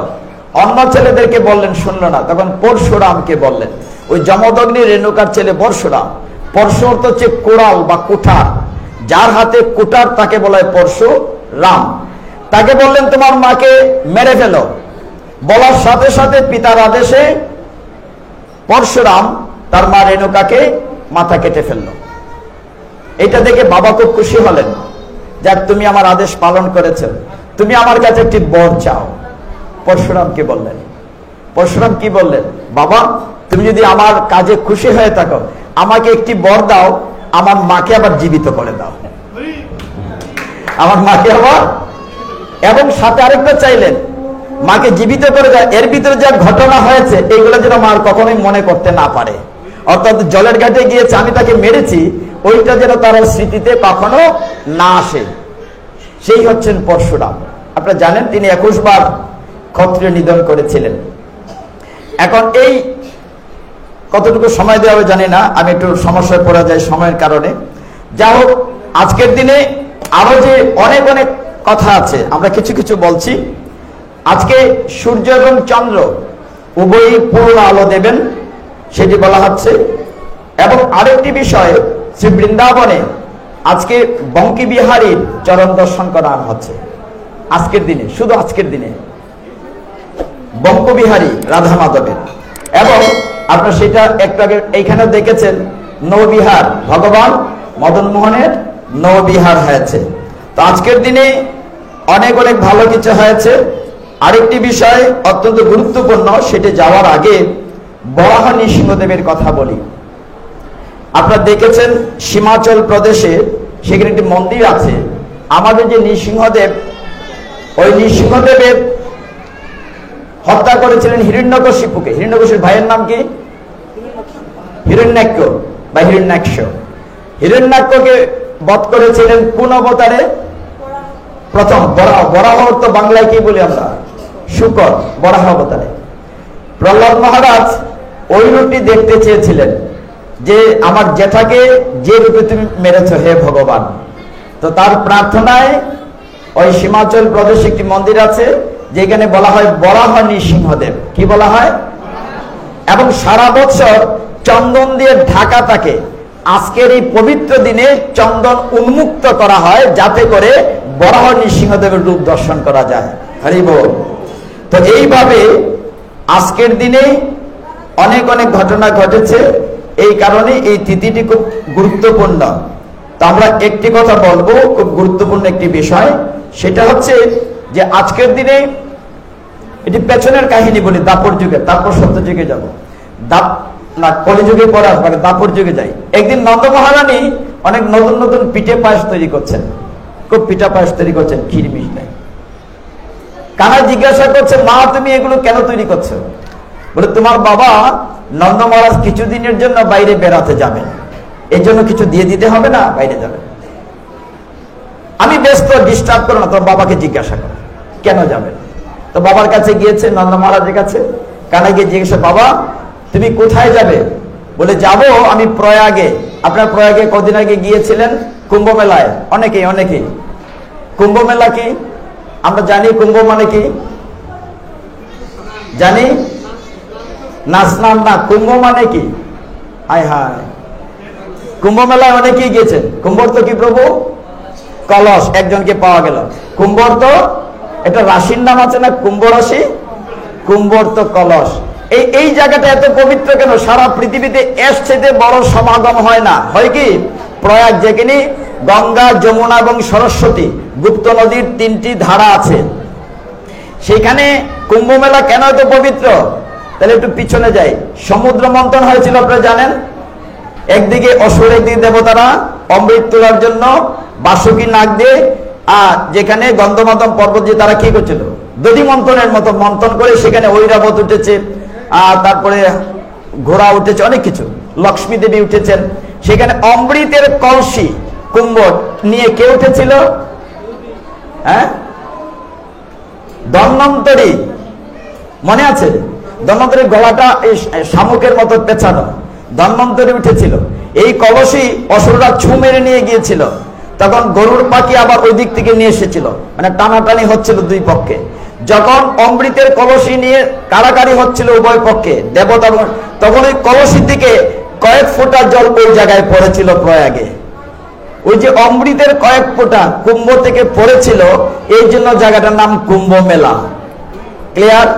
অন্য ছেলেদেরকে বললেন, শুনল না। তখন পরশুরামকে বললেন, ওই যমদগ্নি রেণুকার ছেলে পরশুরাম। পরশু অর্থ হচ্ছে কোড়াল বা কুঠার, যার হাতে কুঠার তাকে বলা হয় পরশুরাম। তাকে বললেন তোমার মাকে মেরে ফেলো। বলার সাথে সাথে পিতার আদেশে পরশুরাম তার মা রেণুকাকে মাথা কেটে ফেললো। এটা দেখে বাবা খুব খুশি হলেন, যাক তুমি আমার আদেশ পালন করেছেন, তুমি আমার কাছে একটি বর চাও। পরশুরামকে বললেন। পরশুরাম কি বললেন? বাবা তুমি যদি আমার কাজে খুশি হয়ে থাকো, আমাকে একটি বর দাও, আমার মাকে আবার জীবিত করে দাও, আমার মাকে আবার। এবং সাথে আরেকটা চাইলেন, মাকে জীবিত করে দেয়। এর ভিতরে যা ঘটনা হয়েছে এইগুলো যেন মা কখনোই মনে করতে না পারে, অর্থাৎ জলের ঘাটে গিয়েছে আমি তাকে মেরেছি, ওইটা যেন তার স্মৃতিতে কখনো না আসে। সেই হচ্ছেন পরশুরাম। আপনারা জানেন তিনি 21 বার ক্ষত্রিয় নিধন করেছিলেন। এখন এই কতটুকু সময় দেওয়া হবে জানি না, আমি একটু সমস্যায় পড়া যায় সময়ের কারণে। যা হোক, আজকের দিনে আরো যে অনেক অনেক কথা আছে, আমরা কিছু কিছু বলছি। আজকে সূর্য এবং চন্দ্র উভয়ই পূর্ণ আলো দেবেন, সেটি বলা হচ্ছে। এবং আরেকটি বিষয়, শ্রী বৃন্দাবনে আজকে বঙ্কি বিহারীর চরণ দর্শন করা হচ্ছে আজকের দিনে, শুধু আজকের দিনে বঙ্কবিহারী রাধা মাধবের। এবং আপনারা সেটা একটু আগে এইখানে দেখেছেন, নৌবিহার ভগবান মদন মোহনের নৌবিহার হয়েছে। তো আজকের দিনে অনেক অনেক ভালো কিছু হয়েছে। আরেকটি বিষয় অত্যন্ত গুরুত্বপূর্ণ, সেটি যাওয়ার আগে বরাহ নৃসিংহদেবের কথা বলি। আপনারা দেখেছেন হিমাচল প্রদেশে সেখানে একটি মন্দির আছে। আমাদের যে নৃসিংহদেব, ওই নৃসিংহদেবের হত্যা করেছিলেন হিরণ্যকশিপুকে। হিরণ্যকশির ভাইয়ের নাম কি? হিরণ্যাক্ষ বা হিরণ্যাক্ষ। হিরণ্যাক্ষকে বধ করেছিলেন কোন অবতারে? প্রথম বরাহ। বরাহ তো বাংলায় কি বলি আমরা? শুকর। বরাহ অবতারে প্রহ্লাদ মহারাজ ওই রূপটি দেখতে চেয়েছিলেন, যে আমার জেঠাকে যে রূপে তুমি মেরেছ হে ভগবান। তো তার প্রার্থনায় ওই হিমাচল প্রদেশে একটি মন্দির আছে যেখানে বলা হয় বরাহ নৃসিংহদেব। কি বলা হয়? এবং সারা বছর চন্দন দিয়ে ঢাকা থাকে। আজকের এই পবিত্র দিনে চন্দন উন্মুক্ত করা হয় যাতে করে বরাহ নৃসিংহদেবের রূপ দর্শন করা যায়। হরি বল। তো এইভাবে আজকের দিনে অনেক অনেক ঘটনা ঘটেছে। এই কারণে এই তিথিটি খুব গুরুত্বপূর্ণ। তো আমরা একটি কথা বলবো, খুব গুরুত্বপূর্ণ একটি বিষয়, সেটা হচ্ছে যে আজকের দিনে এটি পেছনের কাহিনী বলি, দাপর যুগে, তারপর সত্য যুগে যাবো। কলিযুগে পরে আসবো, দাপর যুগে যাই। একদিন নন্দ মহারানী অনেক নতুন নতুন পিঠে পায়েস তৈরি করছেন, খুব পিঠা পায়েস তৈরি করছেন, ক্ষীর মিষ্টাই। কানাই জিজ্ঞাসা করছে, মা তুমি এগুলো কেন তৈরি করছো? বলে তোমার বাবা নন্দ মহারাজ কিছুদিনের জন্য বাইরে বেড়াতে যাবেন, এই জন্য কিছু দিয়ে দিতে হবে না, বাইরে যাবেন। আমি ব্যস্ত, ডিস্টার্ব করো না, তোর বাবাকে জিজ্ঞাসা করো কেন যাবেন। তো বাবার কাছে গিয়েছে, নন্দ মহারাজের কাছে। কানাই গিয়ে জিজ্ঞাসা, বাবা তুমি কোথায় যাবে? বলে যাব আমি প্রয়াগে। আপনার প্রয়াগে কদিন আগে গিয়েছিলেন কুম্ভ মেলায়, অনেকেই। কুম্ভ মেলা কি আমরা জানি? কুম্ভ মানে কি জানি? না স্নান না, কুম্ভ মানে কি? হায় হায়, কুম্ভ মেলায় অনেকেই গিয়েছেন। কুম্ভর তো কি প্রভু? কলস। একজনকে পাওয়া গেল। কুম্ভর তো এটা রাশির নাম আছে না, কুম্ভ রাশি। কুম্ভর তো কলস। এই জায়গাটা এত পবিত্র কেন? সারা পৃথিবীতে এর চেয়ে বড় সমাগম হয় না। হয় কি? প্রয়াগ, যেখানে গঙ্গা, যমুনা এবং সরস্বতী গুপ্ত নদীর তিনটি ধারা আছে, সেখানে কুম্ভ মেলা কেন এত পবিত্র? তাহলে একটু পিছনে যাই। সমুদ্র মন্থন হয়েছিল, আপনারা জানেন। একদিকে অসুর, একদিকে দেবতারা অমৃত তোলার জন্য বাসুকি নাগ দিয়ে যেখানে গন্ধমাদন পর্বত দিয়ে তারা কি করছিল? দধি মন্থনের মতো মন্থন করে সেখানে ঐরাবত উঠেছে, তারপরে ঘোড়া উঠেছে, অনেক কিছু, লক্ষ্মী দেবী উঠেছেন। সেখানে অমৃতের কলসি কুম্ভ নিয়ে কে উঠেছিল? হ্যাঁ, ধন্বন্তরী। মনে আছে? ধন্বন্তরীর গলাটা এই শামুকের মতো পেঁচানো, ধন্বন্তরী উঠেছিল। এই কলসি অসুররা ছু মেরে নিয়ে গিয়েছিল। তখন গরুর পাখি আবার ওই দিক থেকে নিয়ে এসেছিল, মানে টানাটানি হচ্ছিল দুই পক্ষে। যখন অমৃতের কলসি নিয়ে কারাকারি হচ্ছিল উভয় পক্ষে, দেবতা, তখন ওই কলসি থেকে কয়েক ফোঁটা জল ওই জায়গায় পড়েছিল প্রয়াগে। ওই যে অমৃতের কয়েক ফোঁটা কুম্ভ থেকে পড়েছিল, এই জন্য জায়গাটার নাম কুম্ভ মেলা। ক্লিয়ার?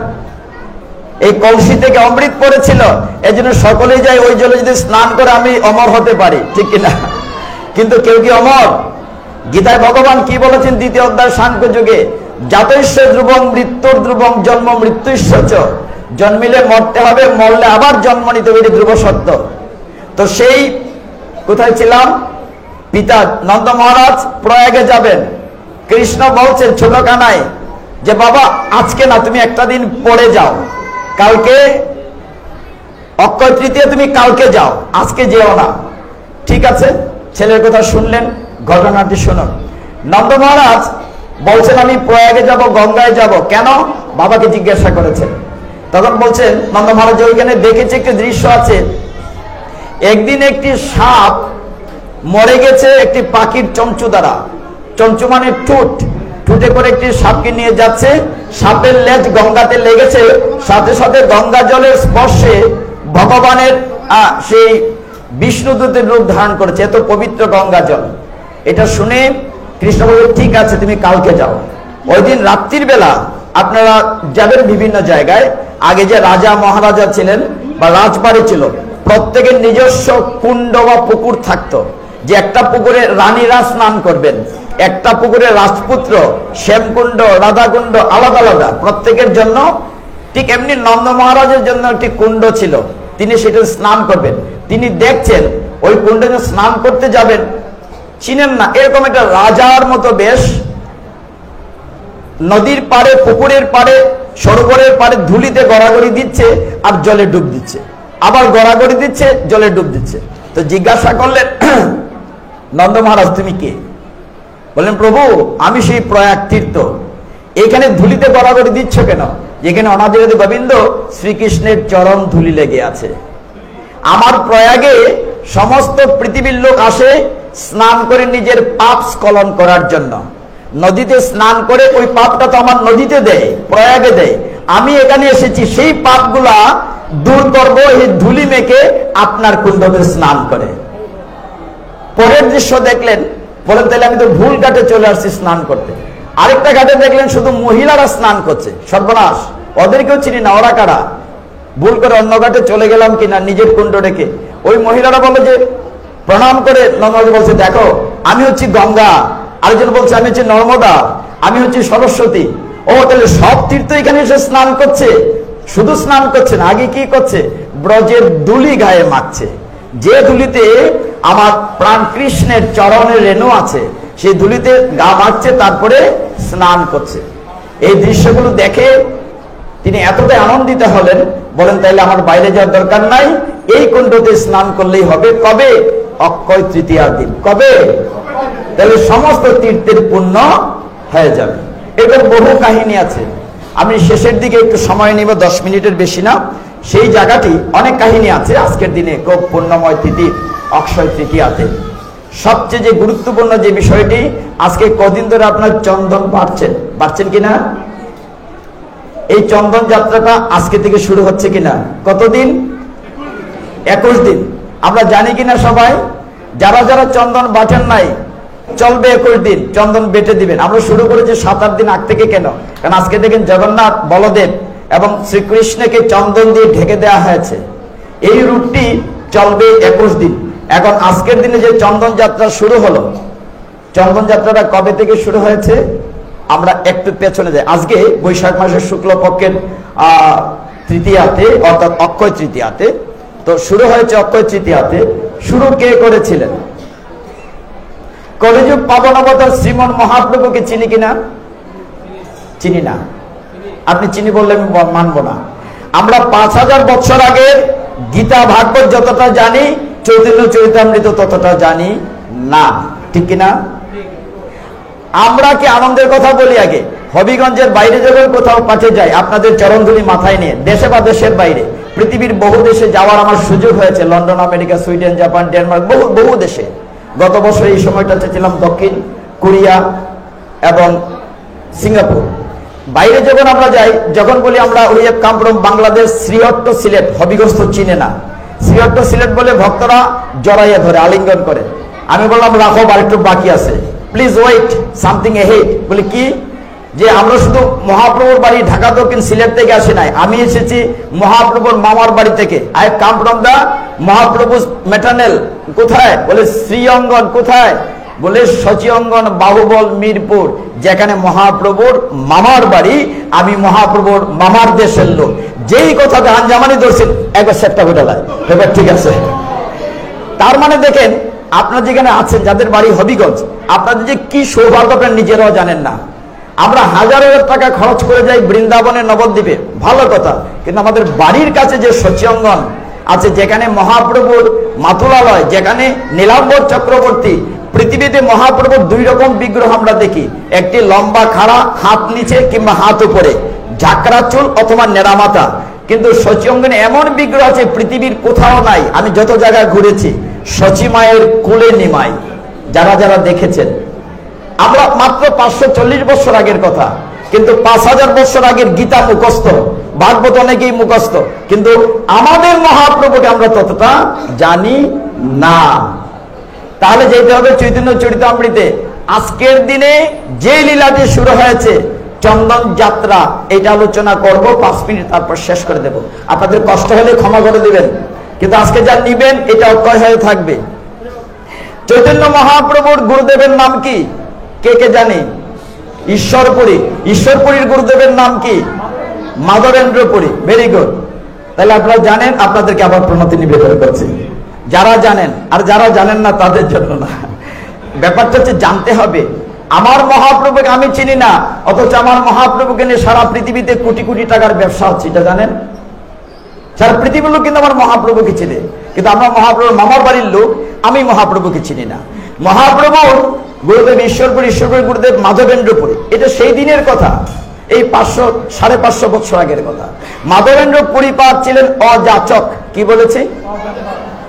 এই কলসি থেকে অমৃত পড়েছিল, এই জন্য সকলেই যায় ওই জলে যদি স্নান করে আমি অমর হতে পারি, ঠিক কিনা? কিন্তু কেউ কি অমর? গীতায় ভগবান কি বলেছেন দ্বিতীয় অধ্যায় সাংখ্য যুগে? জাতৈশ্য ধ্রুবং মৃত্যুর ধ্রুবং জন্ম মৃত্যুশ্চ। জন্মিলে মরতে হবে, মরলে আবার জন্ম নিতে হবে, ধ্রুব সত্য। তো সেই কোথায় ছিলাম? পিতা নন্দ মহারাজ প্রয়াগে যাবেন। কৃষ্ণ বলছেন ছোট কানাই যে বাবা আজকে না, তুমি একটা দিন পরে যাও, কালকে অক্ষয় তৃতীয়া, তুমি কালকে যাও, আজকে যেও না। ঠিক আছে, ছেলের কথা শুনলেন। ঘটনাটি শুনুন। নন্দ মহারাজ বলছেন আমি প্রয়াগে যাব, গঙ্গায় যাব। কেন? বাবাকে জিজ্ঞাসা করেছেন। তখন বলছেন নন্দ মহারাজ ওইখানে দেখেছে একটি দৃশ্য আছে। একদিন একটি সাপ মরে গেছে একটি পাখির চঞ্চু দ্বারা। চঞ্চু মানে ঠুট, ঠুটে করে একটি সাপকে নিয়ে যাচ্ছে। সাপের লেজ গঙ্গাতে লেগেছে, সাথে সাথে গঙ্গা জলের স্পর্শে ভগবানের সেই বিষ্ণুদূতের রূপ ধারণ করেছে। এত পবিত্র গঙ্গা জল। এটা শুনে কৃষ্ণ বলল, ঠিক আছে তুমি কালকে যাও। ওই দিন রাত্রির বেলা আপনারা যাবেন বিভিন্ন জায়গায়। আগে যে রাজা মহারাজা ছিলেন বা রাজবাড়ি ছিল, প্রত্যেকের নিজস্ব কুণ্ড বা পুকুর থাকতো, যে একটা পুকুরে রানীরা স্নান করবেন, একটা পুকুরে রাজপুত্র, শ্যামকুণ্ড, রাধাকুণ্ড আলাদা আলাদা প্রত্যেকের জন্য। ঠিক এমনি নন্দ মহারাজের জন্য একটি কুণ্ড ছিল, তিনি সেটা স্নান করবেন। তিনি দেখছেন ওই কুণ্ডে স্নান করতে যাবেন, চিনেন না, এরকম একটা রাজার মতো বেশ, নদীর পাড়ে, পুকুরের পাড়ে, সরোবরের পাড়ে ধুলিতে গড়াগড়ি দিচ্ছে আর জলে ডুব দিচ্ছে, আবার গড়াগড়ি দিচ্ছে, জলে ডুব দিচ্ছে। তো জিজ্ঞাসা করলেন, নন্দ মহারাজ তুমি কে? বললেন, প্রভু আমি সেই প্রয়াগ তীর্থ, এখানে ধুলিতে গড়াগড়ি দিচ্ছ কেন? যেখানে অনাদিরাদি গোবিন্দ শ্রীকৃষ্ণের চরণ ধুলি লেগে আছে। আমার প্রয়াগে সমস্ত পৃথিবীর লোক আসে স্নান করে নিজের পাপ স্খলন করার জন্য। নদীতে স্নান করে ওই পাপটা তো আমার নদীতে দেয়, প্রয়াগে দেয়। আমি এখানে এসেছি সেই পাপগুলা দূর করব এই ধুলি মেখে আপনার কুণ্ডতে স্নান করে। পরের দৃশ্য দেখলেন, বলেন তাহলে আমি তো ভুল ঘাটে চলে আসছি স্নান করতে। আরেকটা ঘাটে দেখলেন শুধু মহিলারা স্নান করছে, সর্বনাশ, ওদেরকেও চিনি না, ওরা কারা? ভুল করে অন্য ঘাটে চলে গেলাম কিনা নিজের কুণ্ড রেখে। ওই মহিলারা বলে যে প্রণাম করে নর্মদা বলছে, দেখো আমি হচ্ছি গঙ্গা, আরেকজন বলছে আমি হচ্ছি নর্মদা, আমি হচ্ছি সরস্বতী। ও তাহলে সব তীর্থ এখানে এসে স্নান করছে। শুধু স্নান করছে না, আগে কি করছে? ব্রজের ধুলি গায়ে মাখছে। যে ধুলিতে আমার প্রাণ কৃষ্ণের চরণের রেণু আছে, সেই ধুলিতে গা মাখছে, তারপরে স্নান করছে। এই দৃশ্যগুলো দেখে তিনি এতটাই আনন্দিত হলেন, বলেন তাইলে আমার বাইরে যাওয়ার দরকার নাই, এই কুণ্ডতে স্নান করলেই হবে। কবে? অক্ষয় তৃতীয়ার দিন। কবে? তাহলে সমস্ত তীর্থের পুণ্য হয়ে যাবে। এটার বহু কাহিনী আছে, আমি শেষের দিকে একটু সময় নিব, 10 মিনিটের বেশি না। সেই জায়গাটি অনেক কাহিনী আছে। আজকের দিনে খুব পুণ্যময় তিথি অক্ষয় তৃতীয়াতে সবচেয়ে যে গুরুত্বপূর্ণ যে বিষয়টি, আজকে কদিন ধরে আপনার চন্দন বাড়ছেন কিনা? এই চন্দন যাত্রাটা আজকে থেকে শুরু হচ্ছে কিনা? কতদিন? 21 দিন। আমরা জানি কিনা সবাই? যারা যারা চন্দন বাটেন নাই, চলবে 21 দিন চন্দন বেটে দিবেন। আমরা শুরু করেছি 7-8 দিন আগ থেকে। কেন? কারণ আজকে দেখেন জগন্নাথ, বলদেব এবং শ্রীকৃষ্ণকে চন্দন দিয়ে ঢেকে দেওয়া হয়েছে। এই রূপটি চলবে 21 দিন। এখন আজকের দিনে যে চন্দন যাত্রা শুরু হলো, চন্দন যাত্রাটা কবে থেকে শুরু হয়েছে? আমরা একটু পেছনে যাই। আজকে বৈশাখ মাসের শুক্লপক্ষের তৃতীয়াতে, অর্থাৎ অক্ষয় তৃতীয়াতে। তো শুরু হয়েছে অক্ষয় তৃতীয়াতে। শুরু কে করেছিলেন? কলিযুগ পাবন অবতার শ্রীমন মহাপ্রভুকে চিনি কিনা? চিনি না। আপনি চিনি বললে আমি মানব না। আমরা 5000 বছর আগে গীতা ভাগবত যতটা জানি, চৈতন্য চরিতামৃত ততটা জানি না, ঠিক কিনা? আমরা কি আনন্দের কথা বলি আগে? হবিগঞ্জের বাইরে যখন কোথাও পাঠে যাই, আপনাদের চরণধুলি মাথায় নিয়ে, দেশে বা দেশের বাইরে, পৃথিবীর বহু দেশে যাওয়ার আমার সুযোগ হয়েছে। London, America, Sweden, Japan, Denmark, বহু দেশে। গত বছর এই সময়টাতে ছিলাম দক্ষিণ কোরিয়া এবং সিঙ্গাপুর। বাইরে যখন আমরা যাই, যখন বলি আমরা we have come from Bangladesh, Srihatta Sylhet, Habiganj চিনে না। শ্রীহট্ট সিলেট বলে ভক্তরা জড়াইয়া ধরে, আলিঙ্গন করে। আমি বললাম রাখো, আর একটু বাকি আছে, প্লিজ ওয়েট, সামথিং এহেড। বলে কি? যে আমরা শুধু মহাপ্রভুর বাড়ি ঢাকা দক্ষিণ সিলেট থেকে আসি নাই, আমি এসেছি মহাপ্রভুর মামার বাড়ি থেকে। I have come from the মহাপ্রভুর ম্যাটার্নাল। কোথায়? বলে শ্রীঅঙ্গন। কোথায়? বলে সচিঅঙ্গন, বাহুবল, মিরপুর, যেখানে মহাপ্রভুর মামার বাড়ি। আমি মহাপ্রভুর মামার দেশের লোক। যেই কথাটা আঞ্জামানি ধরছেন, একবার সেটটা ঘটালায়, এবার ঠিক আছে। তার মানে দেখেন, আপনারা যেখানে আছেন, যাদের বাড়ি হবিগঞ্জ, আপনাদের যে কি সৌভাগ্য আপনারা নিজেরাও জানেন না। আমরা হাজার টাকা খরচ করে যাই বৃন্দাবনের নবদ্বীপে, ভালো কথা, কিন্তু আমাদের বাড়ির কাছে যে সচিঅঙ্গন আছে, যেখানে মহাপ্রভুর মাতুলালয়, যেখানে নীলাম্বর চক্রবর্তী, পৃথিবীতে মহাপ্রভুর 2 রকম বিগ্রহ আমরা দেখি। একটি লম্বা খাড়া, হাত নিচে কিংবা হাত উপরে, ঝাঁকড়া চুল অথবা নেড়ামাথা। কিন্তু সচিঅঙ্গনে এমন বিগ্রহ আছে পৃথিবীর কোথাও নাই। আমি যত জায়গায় ঘুরেছি, সচি মায়ের কোলে নিমাই, যারা যারা দেখেছেন। আমরা মাত্র 540 বছর আগের কথা, কিন্তু 5000 বছর আগের গীতা মুখস্থ, ভাগবত অনেকেই মুখস্থ, কিন্তু আমাদের মহাপ্রভুকে আমরা ততটা জানি না। তাহলে যেতে হবে চৈতন্য চরিতামৃতে। আজকের দিনে যে লীলাটি শুরু হয়েছে চন্দন যাত্রা, এটা আলোচনা করব 5 মিনিট, তারপর শেষ করে দেব। আপনাদের কষ্ট হলে ক্ষমা করে দিবেন, কিন্তু আজকে যা নিবেন এটা অক্ষয় হয়ে থাকবে। চৈতন্য মহাপ্রভুর গুরুদেবের নাম কি? কে কে জানে? ঈশ্বরপুরী। ঈশ্বরপুরীর গুরুদেবের নাম কি? মাধবেন্দ্রপুরী। Very good. তাহলে আপনারা জানেন, আপনাদেরকে আবার প্রণতি নিবেদন করছি যারা জানেন, আর যারা জানেন না তাদের জন্য না। ব্যাপারটা হচ্ছে জানতে হবে। আমার মহাপ্রভুকে আমি চিনি না, অথচ আমার মহাপ্রভুকে নিয়ে সারা পৃথিবীতে কোটি কোটি টাকার ব্যবসা হচ্ছে, এটা জানেন? সারা পৃথিবীর লোক কিন্তু আমার মহাপ্রভুকে চিনে, কিন্তু আমরা মহাপ্রভুর মামার বাড়ির লোক, আমি মহাপ্রভুকে চিনি না। মহাপ্রভুর গুরুদেব ঈশ্বরপুরী, ঈশ্বরপুরী গুরুদেব মাধবেন্দ্রপুরী, এটা সেই দিনের কথা, এই 500-550 বছর আগের কথা। মাধবেন্দ্র পরিপাত ছিলেন অযাচক। কি বলেছি?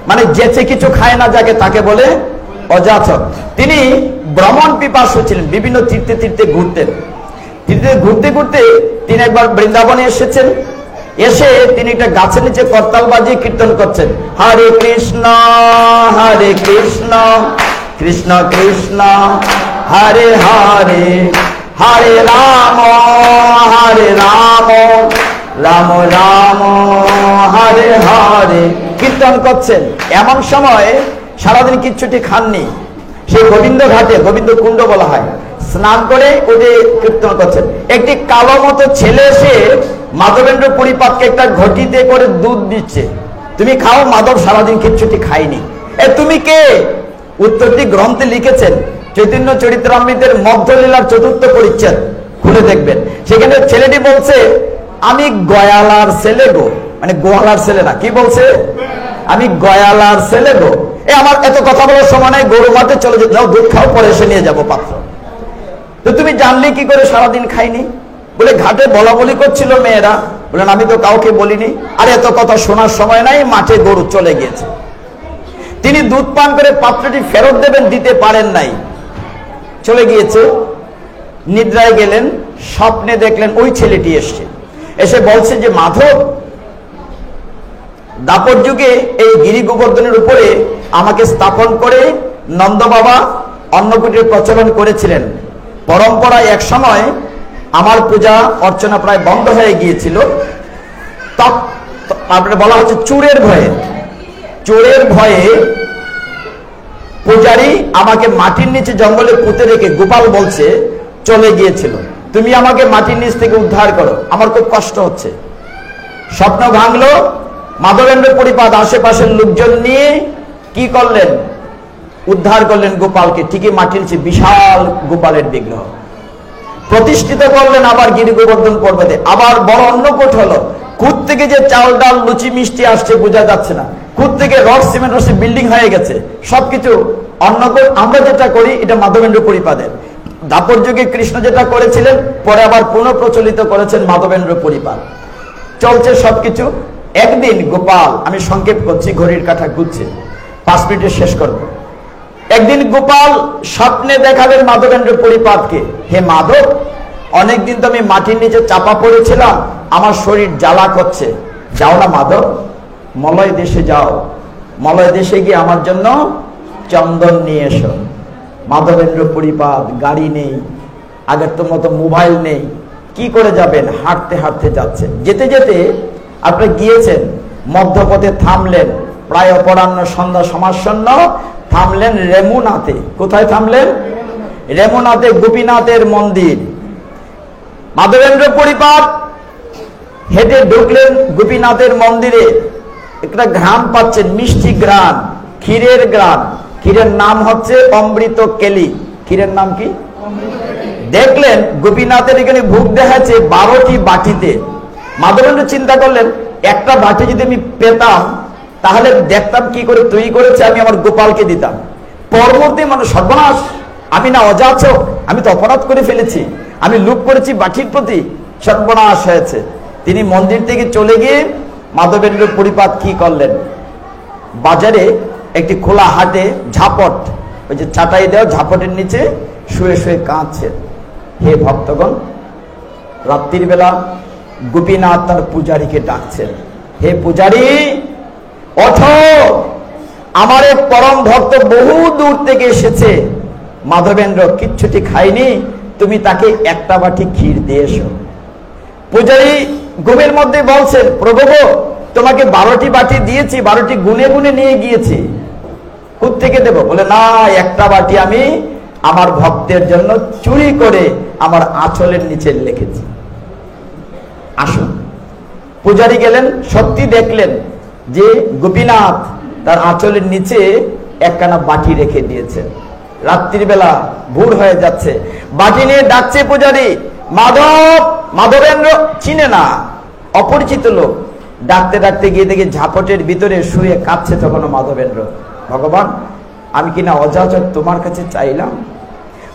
মানে যেচে কিছু খায় না যাকে, তাকে বলে অযাচক। তিনি ভ্রমণ পিপাসু ছিলেন, বিভিন্ন তীর্থে তীর্থে ঘুরতেন। তীর্থে ঘুরতে ঘুরতে তিনি একবার বৃন্দাবনে এসেছেন। এসে তিনি একটা গাছের নিচে করতাল বাজিয়ে কীর্তন করছেন, হরে কৃষ্ণ কৃষ্ণ কৃষ্ণ হরে হরে, হরে রাম রাম রাম হরে হরে, কীর্তন করছেন। এমন সময় সারাদিন কিচ্ছুটি খাননি, সেই গোবিন্দ ঘাটে, গোবিন্দ কুণ্ড বলা হয়, স্নান করে ওদের কীর্তন করছেন। একটি কালো মতো ছেলে এসে মাধবেন্দ্র পরিপাতকে একটা ঘটিতে করে দুধ দিচ্ছে, তুমি খাও। মাধব সারাদিন কিচ্ছুটি খাইনি। তুমি কে? উত্তরটি গ্রন্থে লিখেছেন, চৈতন্য চরিতামৃতের মধ্যলীলার 4র্থ পরিচ্ছেদ খুলে দেখবেন। সেখানে ছেলেটি বলছে, আমি গয়ালার ছেলে গো, মানে গোয়ালার ছেলে না। কি বলছে? আমি গয়ালার ছেলে গো। আমার এত কথা বলার সময় নাই, গরু মাঠে চলে যেতে দাও, দুধ খাও, পরে এসে নিয়ে যাবো পাত্র। তো তুমি জানলে কি করে সারাদিন খাইনি? বলে ঘাটে বলা বলি করছিল মেয়েরা। বলেন আমি তো কাউকে বলিনি। আর এত কথা শোনার সময় নাই, মাঠে গরু চলে গিয়েছে। তিনি দুধ পান করে পাত্রটি ফেরত দেবেন, দিতে পারেন নাই, চলে গিয়েছে। নিদ্রায় গেলেন, স্বপ্নে দেখলেন ওই ছেলেটি এসছে, এসে বলছে যে মাধব, দাপর যুগে এই গিরি গোবর্ধনের উপরে আমাকে স্থাপন করে নন্দ বাবা অন্নকূটের প্রচলন করেছিলেন। পরম্পরায় এক সময় আমার পূজা অর্চনা প্রায় বন্ধ হয়ে গিয়েছিল। তারপরে বলা হচ্ছে চোরের ভয়ে পূজারী আমাকে মাটির নিচে জঙ্গলে পুঁতে রেখে, গোপাল বলছে, চলে গিয়েছিল। তুমি আমাকে মাটির নিচ থেকে উদ্ধার করো, আমার খুব কষ্ট হচ্ছে। স্বপ্ন ভাঙলো। মাধবেন্দ্র পরিপাত আশেপাশের লোকজন নিয়ে কি করলেন? উদ্ধার করলেন গোপালকে। ঠিকই মাটির নিচে বিশাল গোপালের বিগ্রহ প্রতিষ্ঠিত করলেন। আবার গিরি গোবর্ধন পর্বতে আবার বড় অন্নকূট হলো। কুত থেকে যে চাল ডাল লুচি মিষ্টি আসছে বোঝা যাচ্ছে না, কুত থেকে রড সিমেন্ট রসে বিল্ডিং হয়ে গেছে। সবকিছু অন্নকূট আমরা যেটা করি এটা মাধবেন্দ্র পরিপাদের। দাপর যুগে কৃষ্ণ যেটা করেছিলেন, পরে আবার পুনঃপ্রচলিত করেছেন মাধবেন্দ্র পরিপাদ। চলছে সবকিছু। একদিন গোপাল, আমি সংক্ষেপ করছি, ঘড়ির কাঁটা ঘুরছে, 5 মিনিটে শেষ করব। একদিন গোপাল স্বপ্নে দেখালেন মাধবেন্দ্র পরিপাতকে, হে মাধব, অনেকদিন তো আমি মাটির নিচে চাপা পড়েছিলাম, আমার শরীর জ্বালা করছে, যাও না মাধব, মলয় দেশে যাও, মলয় দেশে গিয়ে আমার জন্য চন্দন নিয়ে এসো। মাধবেন্দ্র পরিপাত, গাড়ি নেই, আগের তো মতো মোবাইল নেই, কি করে যাবেন? হাঁটতে হাঁটতে যাচ্ছেন। যেতে যেতে আপনি গিয়েছেন, মধ্যপথে থামলেন, প্রায় অপরাহ্ন সন্ধ্যা সমাসন্ন, থামলেন রেমুনাথে। কোথায় থামলেন? রেমুনাথে গোপীনাথের মন্দির। মাধবেন্দ্র পরিপাত হেঁটে ঢুকলেন গোপীনাথের মন্দিরে। একটা ঘ্রাণ পাচ্ছেন, মিষ্টি ঘ্রাণ, ক্ষীরের ঘ্রাণ। ক্ষীরের নাম হচ্ছে অমৃত কেলি। ক্ষীরের নাম কি? দেখলেন গোপীনাথের এখানে ভোগ দেখাচ্ছে 12টি বাটিতে। মাধবেন্দ্র চিন্তা করলেন, একটা বাটি যদি আমি পেতাম তাহলে দেখতাম কি করে তৈরি করেছে, আমি আমার গোপালকে দিতাম। পরবর্তী মানুষ, সর্বনাশ, আমি না অযাচক, আমি তো অপরাধ করে ফেলেছি, আমি লোভ করেছি বাটির প্রতি, সর্বনাশ হয়েছে। তিনি মন্দির থেকে চলে গিয়ে মাধবেন্দ্র পরিপাত কি করলেন? বাজারে একটি খোলা হাটে ঝাপট, ওই যে চাটাই দেওয়া ঝাপটের নিচে শুয়ে শুয়ে কাঁদছেন। হে ভক্তগণ, রাত্রির বেলা গোপীনাথ তার পূজারীকে ডাকছেন, হে পূজারী, ওঠো, আমার এক পরম ভক্ত বহু দূর থেকে এসেছে, মাধবেন্দ্র কিচ্ছুটি খায়নি, তুমি তাকে একটা বাটি ক্ষীর দিয়ে এসো। পূজারী ঘুমের মধ্যে বলছেন, প্রভু গো, তোমাকে 12টি বাটি দিয়েছি, 12টি গুনে গুনে নিয়ে গিয়েছি, কোত্থেকে দেব? বলে না, একটা বাটি আমি আমার ভক্তের জন্য চুরি করে আমার আঁচলের নিচে রেখেছি, আসুন। পূজারী গেলেন, সত্যি দেখলেন যে গোপীনাথ তার আঁচলের নিচে একখানা বাটি রেখে দিয়েছে। রাত্রিবেলা ভোর হয়ে যাচ্ছে, বাটি নিয়ে ডাকছে পূজারী, মাধব। মাধবেন্দ্র চিনে না, অপরিচিত লোক। ডাকতে ডাকতে গিয়ে দেখে ঝাপটের ভিতরে শুয়ে কাঁদছে তখন মাধবেন্দ্র। ভগবান, আমি কিনা অযাচক তোমার কাছে চাইলাম।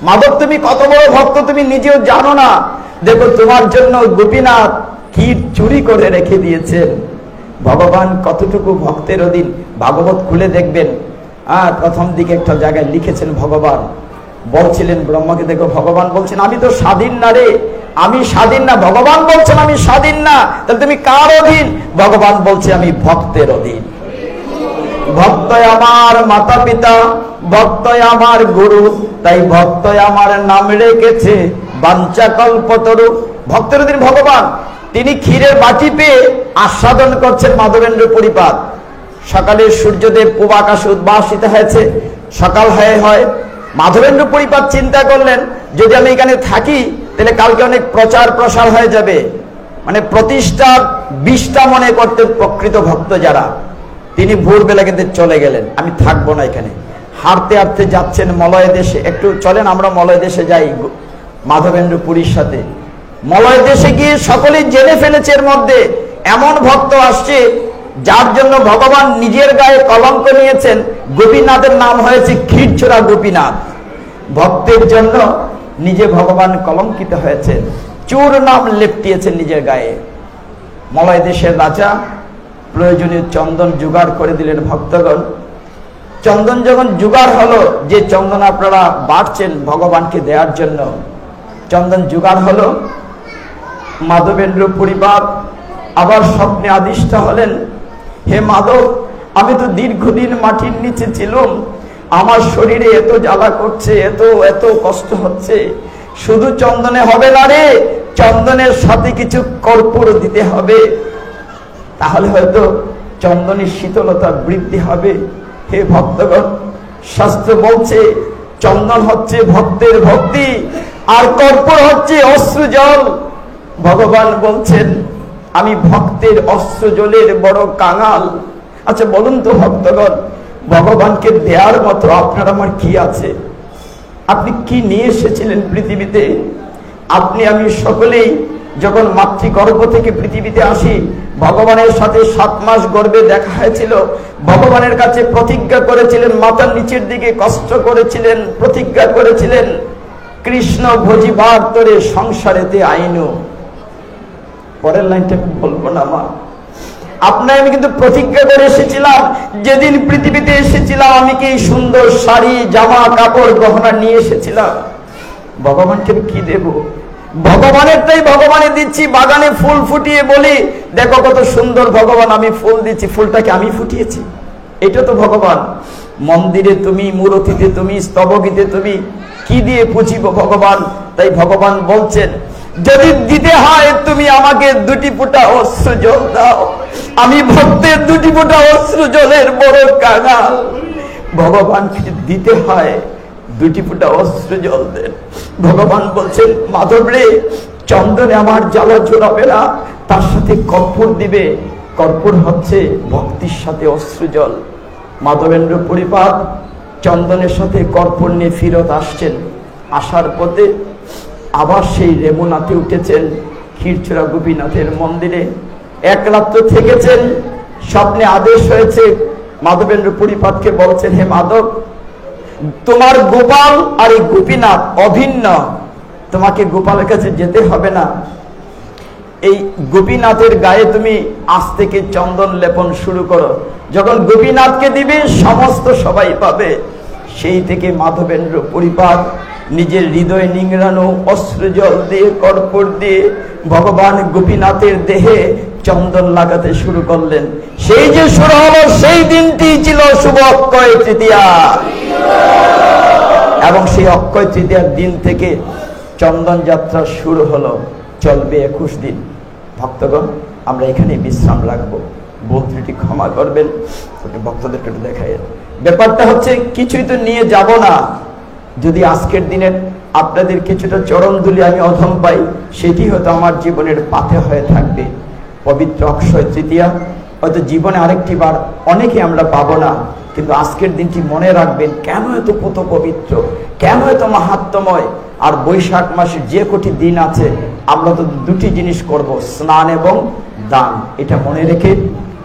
মাধব, তুমি কত বড় ভক্ত তুমি নিজেও জানো না। দেখো, তোমার জন্য গোপীনাথ ক্ষীর চুরি করে রেখে দিয়েছেন। ভগবান কতটুকু ভক্তের অধীন, ভাগবত খুলে দেখবেন। প্রথম দিকে একটা জায়গায় লিখেছেন, ভগবান বলছিলেন ব্রহ্মাকে, দেখো ভগবান বলছেন, আমি তো স্বাধীন না রে, আমি স্বাধীন না। ভগবান বলছেন আমি স্বাধীন না, তাহলে তুমি কার অধীন? ভগবান বলছে আমি ভক্তের অধীন। ভক্ত আমার মাতা পিতা, ভক্ত আমার গুরু, তাই ভক্ত আমার নাম রেখেছে বাঞ্ছা কল্পতরু। ভক্তের অধীন ভগবান। তিনি ক্ষীরের বাটি পেয়ে আস্বাদন করছেন মাধবেন্দ্র পরিপাত। সকালে সূর্যদেব পূব আকাশে উদ্ভাসিত হয়েছে, সকাল হয়ে হয়। মাধবেন্দ্র পরিপাত চিন্তা করলেন, যদি আমি এখানে থাকি তাহলে কালকে অনেক প্রচার প্রসার হয়ে যাবে, মানে প্রতিষ্ঠার বিষ্ঠা মনে করতেন প্রকৃত ভক্ত যারা। তিনি ভোরবেলা কিন্তু চলে গেলেন, আমি থাকবো না এখানে। হাঁটতে হাঁটতে যাচ্ছেন মলয় দেশে। একটু চলেন আমরা মলয় দেশে যাই মাধবেন্দ্র পুরীর সাথে। মলয় দেশে গিয়ে সকলেই জেনে ফেলেছে এর মধ্যে এমন ভক্ত আসছে যার জন্য ভগবান নিজের গায়ে কলঙ্ক নিয়েছেন। গোপীনাথের নাম হয়েছে ক্ষীরচোরা গোপীনাথ। ভক্তের জন্য নিজে ভগবান কলঙ্কিত হয়েছেন, চোর নাম লেপটিয়েছেন নিজের গায়ে। মলয় দেশের রাজা প্রয়োজনীয় চন্দন জোগাড় করে দিলেন। ভক্তগণ, চন্দন যখন জোগাড় হলো, যে চন্দন আপনারা বাড়ছেন ভগবানকে দেওয়ার জন্য, চন্দন জোগাড় হলো, মাধবেন্দ্র পরিবার আবার স্বপ্নে আদিষ্ট হলেন, হে মাধব, আমি তো দীর্ঘদিন মাটির নিচে ছিলাম, আমার শরীরে এত জ্বালা করছে, এত এত কষ্ট হচ্ছে, শুধু চন্দনে হবে না রে, চন্দনের সাথে কিছু কর্পূর দিতে হবে, তাহলে হয়তো চন্দনের শীতলতা বৃদ্ধি হবে। হে ভক্তগণ, শাস্ত্র বলছে চন্দন হচ্ছে ভক্তের ভক্তি, আর কর্পূর হচ্ছে অশ্রু জল। ভগবান বলছেন আমি ভক্তের অশ্রু জলের বড় কাঙাল। আচ্ছা বলুন তো ভক্তগণ, ভগবানকে দেওয়ার মতো আপনার আমার কি আছে? আপনি কি নিয়ে এসেছিলেন পৃথিবীতে? আপনি আমি সকলেই যখন মাতৃগর্ভ থেকে পৃথিবীতে আসি, ভগবানের সাথে 7 মাস গর্ভে দেখা হয়েছিল। ভগবানের কাছে প্রতিজ্ঞা করেছিলেন, মাথার নিচের দিকে কষ্ট করেছিলেন, প্রতিজ্ঞা করেছিলেন, কৃষ্ণ ভজিবার তোরে সংসারেতে আইনু। পরের লাইনটা বলবো না মা, আপনার আমি কিন্তু প্রতিজ্ঞা করে এসেছিলাম, যেদিন পৃথিবীতে এসেছিলাম আমি কি সুন্দর শাড়ি জামা কাপড় গহনা নিয়ে এসেছিলাম। ভগবানকে কি দেব? ভগবানেরটাই ভগবানে দিচ্ছি। বাগানে ফুল ফুটিয়ে বলি, দেখো কত সুন্দর ভগবান, আমি ফুল দিচ্ছি, ফুলটাকে আমি ফুটিয়েছি, এটা তো ভগবান। মন্দিরে তুমি, মূরতিতে তুমি, স্তবগীতে তুমি, কি দিয়ে পুজিব ভগবান? তাই ভগবান বলছেন, যদি দিতে হয় তুমি আমাকে 2টি ফোঁটা অশ্রু জল দাও, আমি ভক্তের 2টি ফোঁটা অশ্রু জলের বড় কাঙাল। ভগবানকে দিতে হয় 2টি ফোঁটা অশ্রু জল দেন। ভগবান বলছেন, মাধব রে, চন্দনে আমার জ্বালা জোড়াবে না, তার সাথে কর্পূর দিবে। কর্পূর হচ্ছে ভক্তির সাথে অশ্রু জল। মাধবেন্দ্র পরিপাত চন্দনের সাথে কর্পূর নিয়ে ফিরত আসছেন। আসার পথে আবার সেই রেমুনাথে উঠেছেন, ক্ষীরচোরা গোপীনাথের মন্দিরে 1 রাত্র থেকেছেন। স্বপ্নে আদেশ হয়েছে, মাধবেন্দ্র পরিপাতকে বলছেন, হে মাধব, তোমার গোপাল আর এই গোপীনাথ অভিন্ন, তোমাকে গোপালের কাছে যেতে হবে না। এই গোপীনাথের গায়ে তুমি আজ থেকে চন্দন লেপন শুরু করো। যখন গোপীনাথকে দিবে সমস্ত সবাই পাবে। সেই থেকে মাধবেন্দ্র পরিপাত নিজের হৃদয় নিংড়ানো অশ্রু জল দিয়ে, কর্পূর দিয়ে ভগবান গোপীনাথের দেহে চন্দন লাগাতে শুরু করলেন। সেই যে শুরু হলো, সেই দিনটি ছিল শুভ অক্ষয় তৃতীয়া, এবং সেই অক্ষয় তৃতীয়ার দিন থেকে চন্দন যাত্রা শুরু হলো, চলবে 21 দিন। ভক্তগণ, আমরা এখানে বিশ্রাম রাখবো, ভুল ত্রুটি ক্ষমা করবেন। ভক্তদেরকে একটু দেখাই। ব্যাপারটা হচ্ছে কিছুই তো নিয়ে যাব না, যদি আজকের দিনের আপনাদের কিছুটা চরণ দুলি আমি অধম পাই, সেটি হয়তো আমার জীবনের পাথে হয়ে থাকবে। পবিত্র অক্ষয় তৃতীয়া হয়তো জীবনে আরেকটি বার অনেকে আমরা পাবো না, কিন্তু আজকের দিনটি মনে রাখবেন, কেন এত পুত পবিত্র, কেন এত মাহাত্ম্যময়। আর বৈশাখ মাসে যে কটি দিন আছে, আমরা তো দুটি জিনিস করব, স্নান এবং দান। এটা মনে রেখে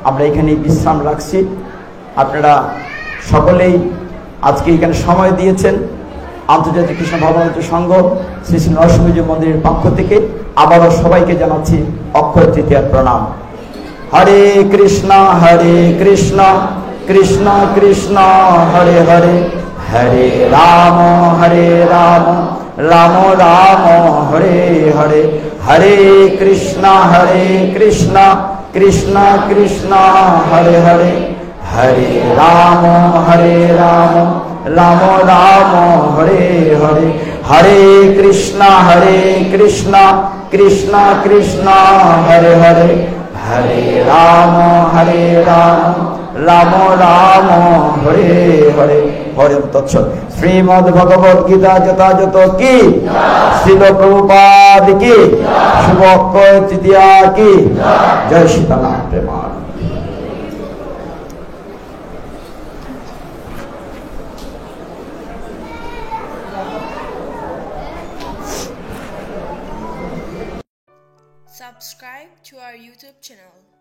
আমরা এখানে বিশ্রাম রাখছি। আপনারা সকলেই আজকে এখানে সময় দিয়েছেন। আন্তর্জাতিক কৃষ্ণ ভাবনামৃত সংঘ শ্রী শ্রী নরসিংহজি মন্দিরের পক্ষ থেকে আবারও সবাইকে জানাচ্ছি অক্ষয় তৃতীয়ার প্রণাম। হরে কৃষ্ণ কৃষ্ণ কৃষ্ণ হরে হরে, হরে রাম রাম রাম হরে হরে, হরে কৃষ্ণ কৃষ্ণ কৃষ্ণ হরে হরে, হরে রাম রাম রাম হরে হরে, হরে কৃষ্ণ কৃষ্ণ কৃষ্ণ হরে হরে, হরে রাম রাম রাম হরে হরে। হরে তৎসৎ। শ্রীমদ্ ভগবদ গীতা যথাযথ কি, শ্রীল প্রভুপাদ কি, শুভ অক্ষয় তৃতীয়া কি। জয় Sitaram. প্রেমান। Subscribe to our YouTube channel.